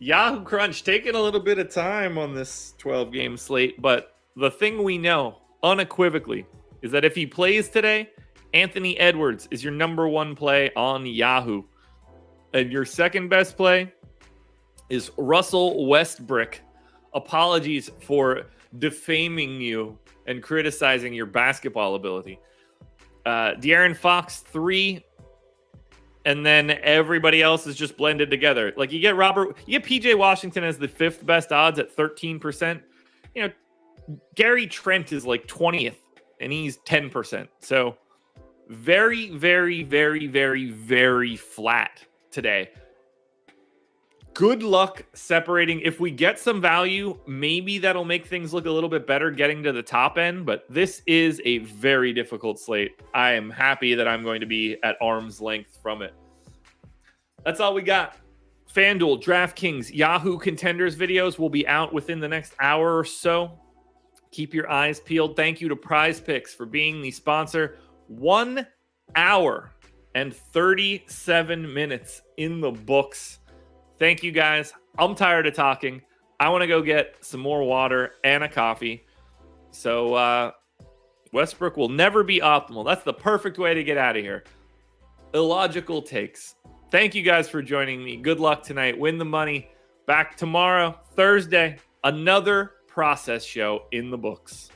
Yahoo Crunch taking a little bit of time on this 12 game slate, but the thing we know unequivocally is that if he plays today, Anthony Edwards is your number one play on Yahoo. And your second best play is Russell Westbrook Apologies for defaming you and criticizing your basketball ability. De'Aaron Fox 3, and then everybody else is just blended together. Like you get PJ Washington as the 5th best odds at 13%. You know, Gary Trent is like 20th and he's 10%. So very, very, very, very, very flat today. Good luck separating. If we get some value, maybe that'll make things look a little bit better getting to the top end, but this is a very difficult slate. I am happy that I'm going to be at arm's length from it. That's all we got. FanDuel, DraftKings, Yahoo Contenders videos will be out within the next hour or so. Keep your eyes peeled. Thank you to Prize Picks for being the sponsor. 1 hour and 37 minutes in the books. Thank you, guys. I'm tired of talking. I want to go get some more water and a coffee. So Westbrook will never be optimal. That's the perfect way to get out of here. Illogical takes. Thank you guys for joining me. Good luck tonight. Win the money. Back tomorrow, Thursday. Another process show in the books.